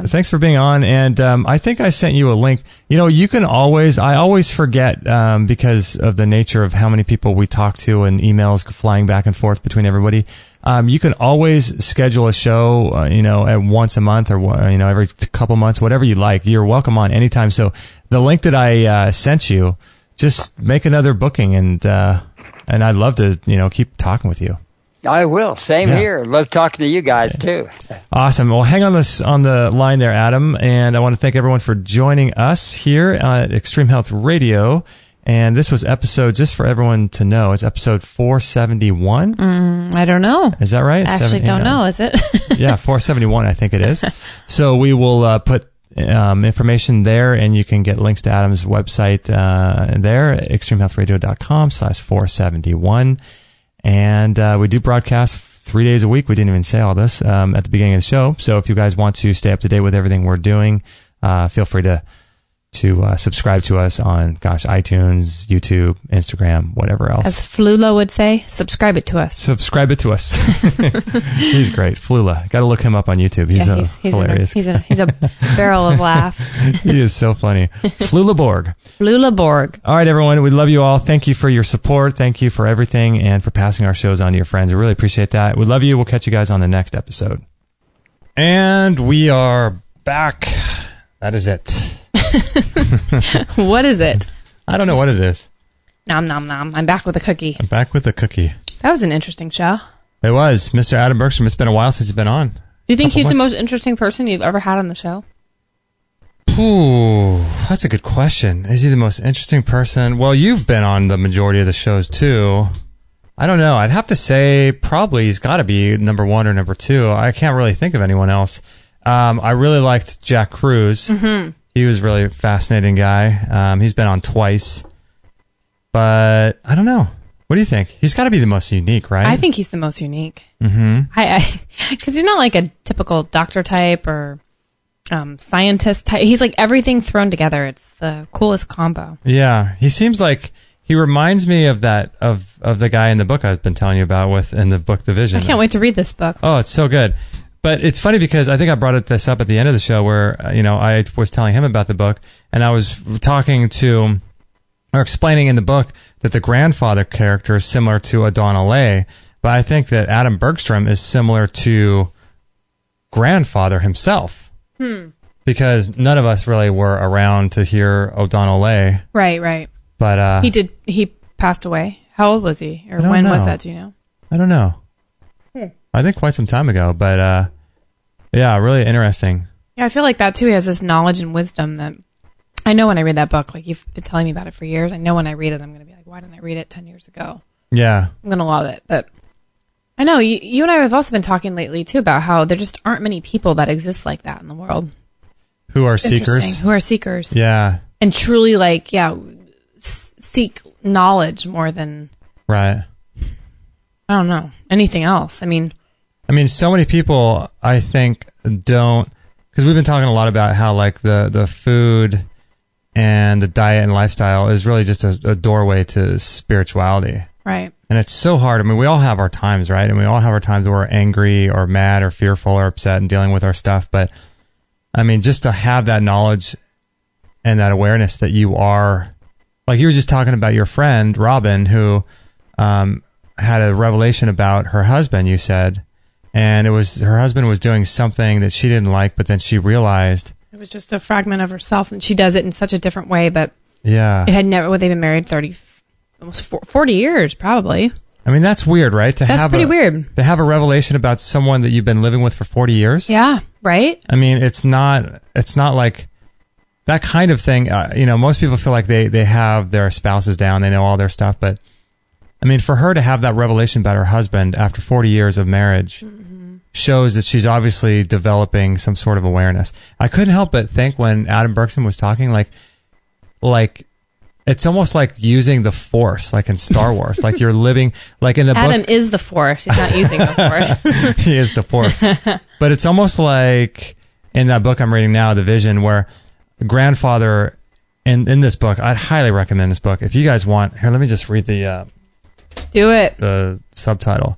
Thanks, for being on. And I think I sent you a link. You know, you can always. I always forget because of the nature of how many people we talk to and emails flying back and forth between everybody. You can always schedule a show. At once a month or every couple months, whatever you like. You're welcome on anytime. So the link that I sent you, just make another booking, and I'd love to keep talking with you. I will. Same here. Love talking to you guys, too. Awesome. Well, hang on the line there, Adam. And I want to thank everyone for joining us here at Extreme Health Radio. And this was episode, just for everyone to know, it's episode 471. I don't know. Is that right? I actually don't know. Is it? Yeah, 471, I think it is. So we will put information there, and you can get links to Adam's website there, extremehealthradio.com/471. And we do broadcast 3 days a week. We didn't even say all this at the beginning of the show. So if you guys want to stay up to date with everything we're doing, feel free to subscribe to us on, iTunes, YouTube, Instagram, whatever else. As Flula would say, subscribe it to us. Subscribe it to us. He's great. Flula. Got to look him up on YouTube. He's hilarious. He's a barrel of laughs. He is so funny. Flula Borg. Flula Borg. All right, everyone. We love you all. Thank you for your support. Thank you for everything and for passing our shows on to your friends. We really appreciate that. We love you. We'll catch you guys on the next episode. And we are back. That is it. What is it? I don't know what it is. Nom nom nom. I'm back with a cookie. I'm back with a cookie. That was an interesting show. It was. Mr. Atom Bergstrom. It's been a while since he's been on. Do you think he's the most interesting person you've ever had on the show? Ooh, that's a good question. Is he the most interesting person? Well, you've been on the majority of the shows too. I don't know. I'd have to say probably he's got to be number one or number two. I can't really think of anyone else. I really liked Jack Cruz. Mm-hmm. He was a really fascinating guy. He's been on twice. But I don't know. What do you think? He's got to be the most unique, right? I think he's the most unique. Mm-hmm. Because he's not like a typical doctor type or scientist type. He's like everything thrown together. It's the coolest combo. Yeah. He seems like he reminds me of that of the guy in the book I've been telling you about in the book The Vision. I can't wait to read this book. Oh, it's so good. But it's funny because I think I brought this up at the end of the show where, I was telling him about the book, and I was explaining in the book that the grandfather character is similar to Adana Lay, but I think that Atom Bergstrom is similar to grandfather himself. because none of us really were around to hear O'Donnell Lay. Right. But He passed away. How old was he? Or I don't when know. was that, do you know? I don't know. I think quite some time ago, but yeah, really interesting. Yeah, I feel like that too. He has this knowledge and wisdom that I know when I read that book, like you've been telling me about it for years. I know when I read it, I'm going to be like, why didn't I read it 10 years ago? Yeah. I'm going to love it. But I know you and I have also been talking lately too about how there just aren't many people that exist like that in the world. Who are seekers? Interesting. Who are seekers. Yeah. And truly seek knowledge more than, Right. I don't know, anything else. I mean, so many people, I think, don't, because we've been talking a lot about how like the food and the diet and lifestyle is really just a doorway to spirituality. right. And it's so hard. I mean, we all have our times, right? And we all have our times where we're angry or mad or fearful or upset and dealing with our stuff. But I mean, just to have that knowledge and that awareness that you are, like you were just talking about your friend, Robin, who had a revelation about her husband, you said, and it was her husband was doing something that she didn't like, but then she realized It was just a fragment of herself, and she does it in such a different way, but yeah, it had never, they've been married 40 years, probably. I mean, that's weird, right? That's pretty weird. To have a revelation about someone that you've been living with for 40 years. Yeah, right? I mean, it's not like that kind of thing. Most people feel like they have their spouses down. They know all their stuff. But I mean, for her to have that revelation about her husband after 40 years of marriage shows that she's obviously developing some sort of awareness. I couldn't help but think when Atom Bergstrom was talking, like it's almost like using the Force, like in Star Wars, like you're living, like in the book. Adam is the Force. He's not using the Force. He is the Force. But it's almost like in that book I'm reading now, The Vision, where grandfather, in this book, I'd highly recommend this book. If you guys want, here, let me just read the subtitle.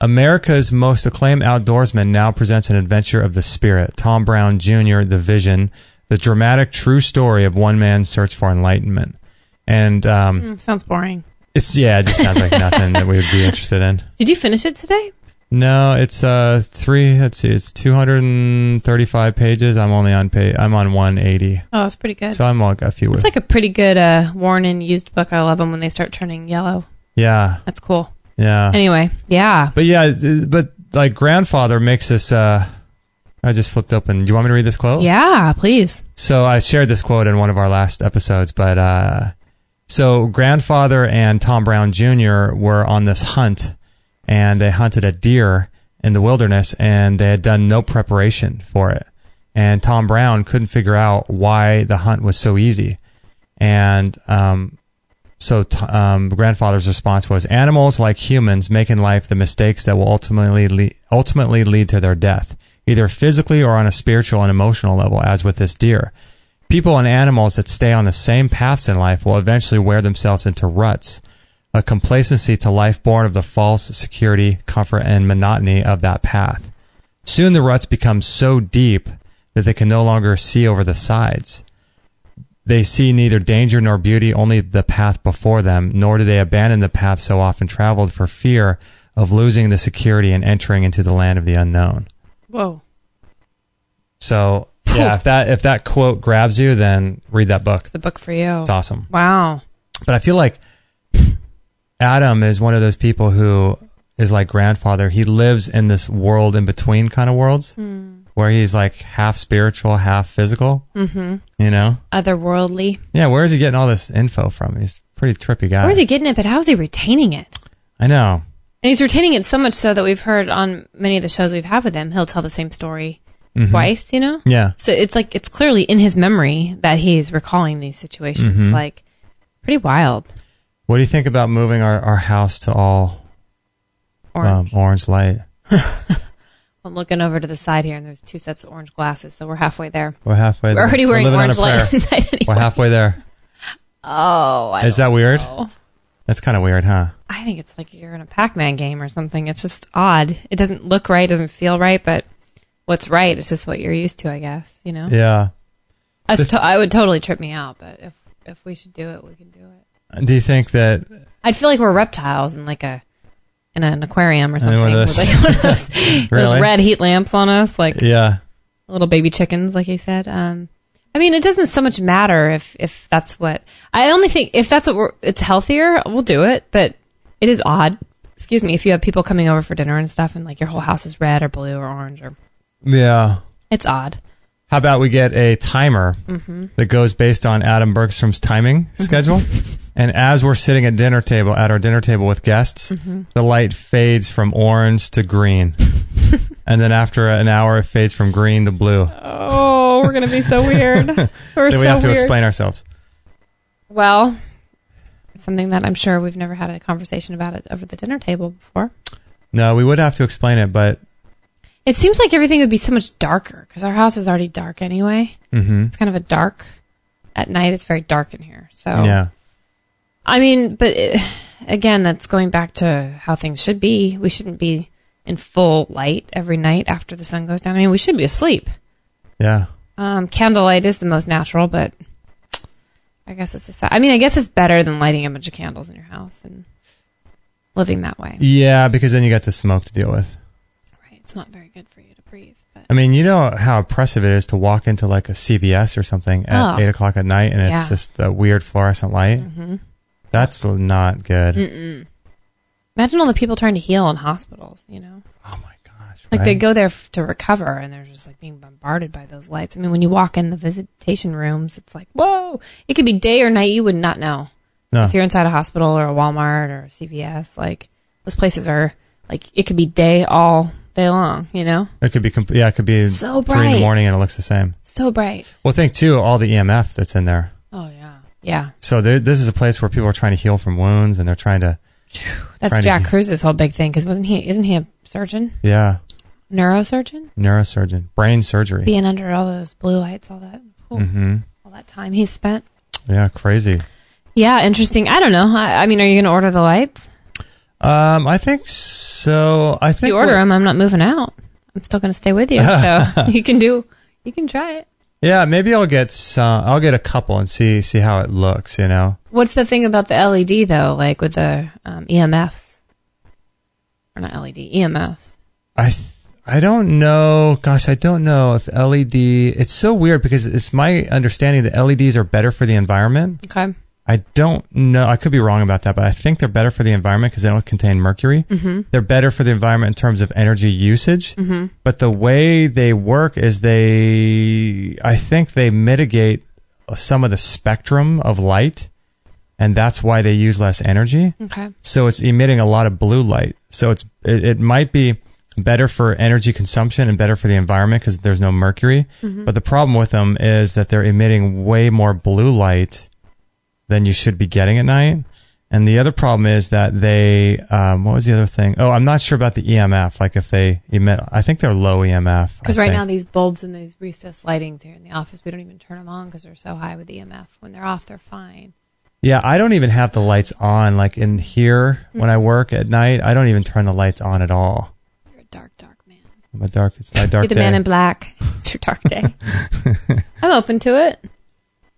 America's most acclaimed outdoorsman now presents an adventure of the spirit. Tom Brown Jr., The Vision, the dramatic true story of one man's search for enlightenment. And sounds boring. it just sounds like nothing that we would be interested in. Did you finish it today? No, it's it's 235 pages. I'm on 180. Oh, that's pretty good. So I'm like a few. It's like a pretty good worn and used book. I love them when they start turning yellow. Yeah. That's cool. Yeah. Anyway, yeah. But like grandfather makes this. I just flipped open. Do you want me to read this quote? Yeah, please. So I shared this quote in one of our last episodes, but so grandfather and Tom Brown Jr. were on this hunt, and they hunted a deer in the wilderness, and they had done no preparation for it. And Tom Brown couldn't figure out why the hunt was so easy. And so grandfather's response was, animals, like humans, make in life the mistakes that will ultimately lead to their death, either physically or on a spiritual and emotional level, as with this deer. People and animals that stay on the same paths in life will eventually wear themselves into ruts, a complacency to life born of the false security, comfort, and monotony of that path. Soon the ruts become so deep that they can no longer see over the sides. They see neither danger nor beauty, only the path before them, nor do they abandon the path so often traveled for fear of losing the security and entering into the land of the unknown. Whoa. So, yeah, if that quote grabs you, then read that book. It's a book for you. It's awesome. Wow. But I feel like Adam is one of those people who is like grandfather. He lives in this world in between kind of worlds where he's like half spiritual, half physical, you know? Otherworldly. Yeah, where is he getting all this info from? He's a pretty trippy guy. Where is he getting it, but how is he retaining it? I know. And he's retaining it so much so that we've heard on many of the shows we've had with him, he'll tell the same story twice, you know? Yeah. So it's like, it's clearly in his memory that he's recalling these situations. Like, pretty wild. What do you think about moving our house to all orange light? I'm looking over to the side here, and there's 2 sets of orange glasses, so we're halfway there. We're halfway there. We're already wearing orange light at night anyway. We're halfway there. Oh, Is that weird? know. That's kind of weird, huh? I think it's like you're in a Pac-Man game or something. It's just odd. It doesn't look right, doesn't feel right, but what's right is just what you're used to, I guess, you know? Yeah. I would totally trip me out, but if we should do it, we can do it. Do you think that... I'd feel like we're reptiles in like in an aquarium or something one of with those- like one of those, Really? those red heat lamps on us. Like, Yeah. little baby chickens, like you said. I mean, it doesn't so much matter if that's what... I only think if that's what it's healthier, we'll do it, but it is odd. Excuse me, if you have people coming over for dinner and stuff and like your whole house is red or blue or orange or... Yeah. It's odd. How about we get a timer that goes based on Atom Bergstrom's timing schedule? And as we're sitting at our dinner table with guests, the light fades from orange to green. And then after an hour, it fades from green to blue. Oh, we're going to be so weird. Then we have to explain ourselves. Well, it's something that I'm sure we've never had a conversation about it over the dinner table before. No, we would have to explain it, but... It seems like everything would be so much darker because our house is already dark anyway. It's kind of a dark... At night, it's very dark in here. So, yeah. I mean, but again, that's going back to how things should be. We shouldn't be in full light every night after the sun goes down. I mean, we should be asleep. Yeah. Candlelight is the most natural, but I guess I guess it's better than lighting a bunch of candles in your house and living that way. Yeah, because then you got the smoke to deal with. Right. It's not very good for you to breathe. But. I mean, you know how oppressive it is to walk into like a CVS or something at 8 o'clock at night and it's just a weird fluorescent light. That's not good. Imagine all the people trying to heal in hospitals, you know? Oh my gosh. Like they go there to recover and they're just like being bombarded by those lights. I mean, when you walk in the visitation rooms, it's like, whoa, it could be day or night. You would not know. No. If you're inside a hospital or a Walmart or a CVS, like those places are like, it could be day all day long, you know? It could be, it could be so 3 in the morning and it looks the same. So bright. Well, think too, all the EMF that's in there. Oh yeah. Yeah. So this is a place where people are trying to heal from wounds and they're trying to... That's Jack Cruz's whole big thing, because isn't he a surgeon? Yeah. Neurosurgeon? Brain surgery. Being under all those blue lights, all that. All that time he's spent. Yeah, crazy. Yeah, interesting. I don't know. I mean, are you going to order the lights? I think so. I think if you order them, I'm not moving out. I'm still going to stay with you. So you can try it. Yeah, maybe I'll get a couple and see how it looks, you know. What's the thing about the LED though, like with the EMFs? Or not LED, EMFs. I don't know. Gosh, I don't know if LED, it's so weird because it's my understanding that LEDs are better for the environment. Okay. I don't know. I could be wrong about that, but I think they're better for the environment because they don't contain mercury. They're better for the environment in terms of energy usage. But the way they work is I think they mitigate some of the spectrum of light, and that's why they use less energy. Okay. So it's emitting a lot of blue light. So it might be better for energy consumption and better for the environment because there's no mercury. But the problem with them is that they're emitting way more blue light than you should be getting at night. And the other problem is that they, what was the other thing? Oh, I'm not sure about the EMF, like if they emit, I think they're low EMF. Because right now these bulbs and these recessed lightings here in the office, we don't even turn them on because they're so high with EMF. When they're off, they're fine. Yeah, I don't even have the lights on, like in here when I work at night, I don't even turn the lights on at all. You're a dark man. It's my dark day. You're the man in black. It's your dark day. I'm open to it.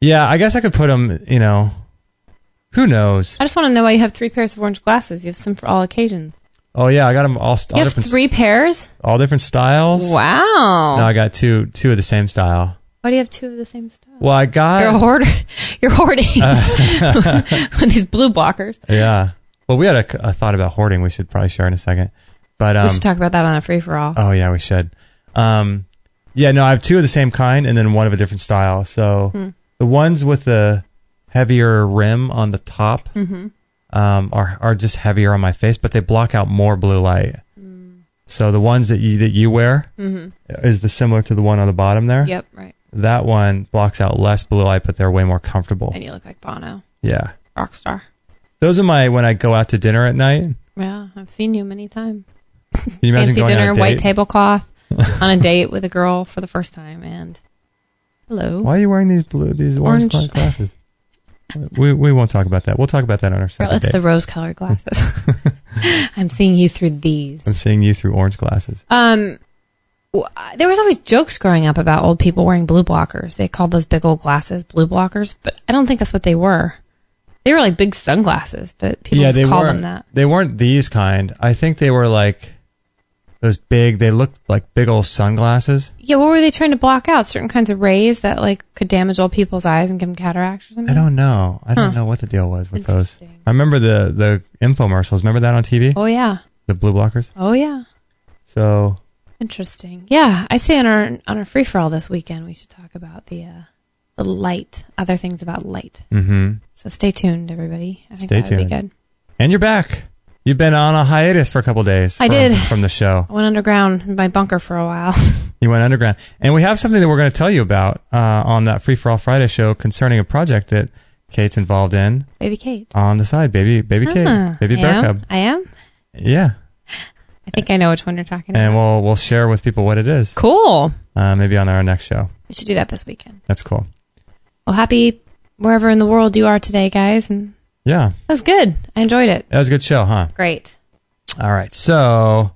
Yeah, I guess I could put them, you know, who knows? I just want to know why you have 3 pairs of orange glasses. You have some for all occasions. Oh, yeah, I got them all you have 3 pairs? All different styles. Wow. No, I got two of the same style. Why do you have 2 of the same style? Well, I got... You're a hoarder. You're hoarding with these blue blockers. Yeah. Well, we had a thought about hoarding we should probably share in a second. But we should talk about that on a free-for-all. Oh, yeah, we should. Yeah, no, I have 2 of the same kind and then 1 of a different style. So the ones with the heavier rim on the top are just heavier on my face, but they block out more blue light. So the ones that you wear is similar to the one on the bottom there. Yep, right. That one blocks out less blue light, but they're way more comfortable. And you look like Bono. Yeah. Rock star. Those are when I go out to dinner at night. Yeah, I've seen you many times. Can you imagine Fancy going dinner, on a date? white tablecloth, on a date with a girl for the first time, and hello. Why are you wearing these orange glasses? We won't talk about that. We'll talk about that on our second date. It's the rose-colored glasses. I'm seeing you through these. I'm seeing you through orange glasses. There was always jokes growing up about old people wearing blue blockers. They called those big old glasses blue blockers, but I don't think that's what they were. They were like big sunglasses, but people just called them that. They weren't these kind. I think they were like Those big, they looked like big old sunglasses. Yeah, what were they trying to block out? Certain kinds of rays that like could damage old people's eyes and give them cataracts or something? I don't know. I don't know what the deal was with those. I remember the infomercials. Remember that on TV? Oh, yeah. The blue blockers? Oh, yeah. So... Interesting. Yeah, I say on our free-for-all this weekend, we should talk about the light, other things about light. Mm-hmm. So stay tuned, everybody. I think Stay that would be tuned. good. And you're back. You've been on a hiatus for a couple days. I did. From the show. I went underground in my bunker for a while. You went underground. And we have something that we're going to tell you about on that Free For All Friday show concerning a project that Kate's involved in. Baby Kate. On the side, baby Kate. Baby Bear Cub. I am? Yeah. I think I know which one you're talking about. And we'll share with people what it is. Cool. Maybe on our next show. We should do that this weekend. That's cool. Well, happy wherever in the world you are today, guys. And yeah. that was good. I enjoyed it. That was a good show, huh? Great. All right. So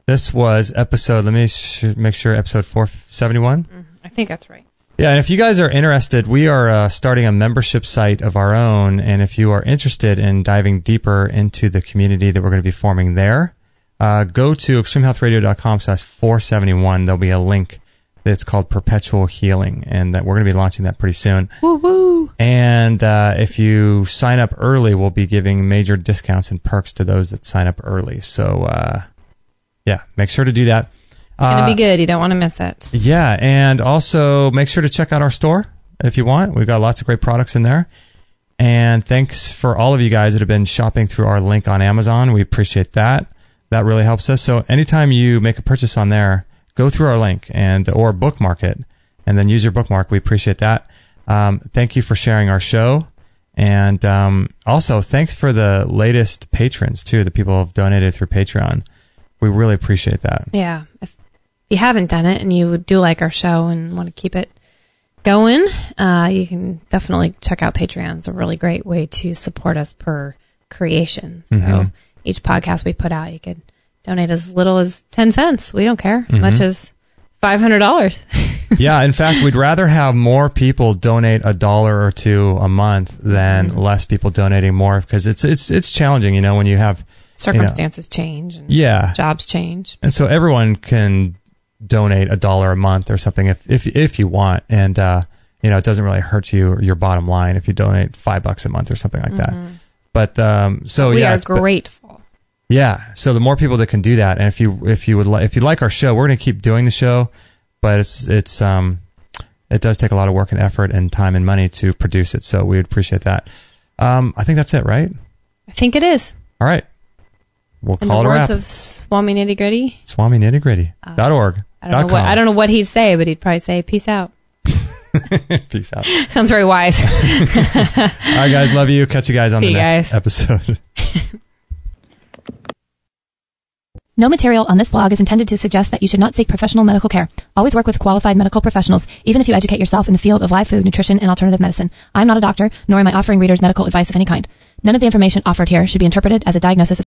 this was episode, let me make sure, episode 471. I think that's right. Yeah, and if you guys are interested, we are starting a membership site of our own. And if you are interested in diving deeper into the community that we're going to be forming there, go to extremehealthradio.com/471. There'll be a link that's called Perpetual Healing, and that we're going to be launching that pretty soon. Woo-woo. And if you sign up early, we'll be giving major discounts and perks to those that sign up early. So, yeah, make sure to do that. It's going to be good. You don't want to miss it. Yeah, and also make sure to check out our store if you want. We've got lots of great products in there. And thanks for all of you guys that have been shopping through our link on Amazon. We appreciate that. That really helps us. So anytime you make a purchase on there, go through our link or bookmark it, and then use your bookmark. We appreciate that. Thank you for sharing our show. And also, thanks for the latest patrons, too, the people who have donated through Patreon. We really appreciate that. Yeah. If you haven't done it and you do like our show and want to keep it going, you can definitely check out Patreon. It's a really great way to support us per creation. So each podcast we put out, you could donate as little as 10 cents. We don't care. As much as $500. Yeah, in fact, we'd rather have more people donate $1 or $2 a month than less people donating more, because it's challenging, when you have circumstances change and jobs change. And so everyone can donate $1 a month or something if you want, and it doesn't really hurt your bottom line if you donate $5 a month or something like that. But we are grateful. Yeah, so the more people that can do that, and if you like our show, we're going to keep doing the show, but it does take a lot of work and effort and time and money to produce it. So we would appreciate that. I think that's it, right? I think it is. All right, we'll call it a wrap. In the words of Swami Nitty Gritty, SwamiNittyGritty.org. I don't know what he'd say, but he'd probably say, "Peace out." Peace out. Sounds very wise. All right, guys, love you. Catch you guys on the next episode. No material on this blog is intended to suggest that you should not seek professional medical care. Always work with qualified medical professionals, even if you educate yourself in the field of live food, nutrition, and alternative medicine. I'm not a doctor, nor am I offering readers medical advice of any kind. None of the information offered here should be interpreted as a diagnosis of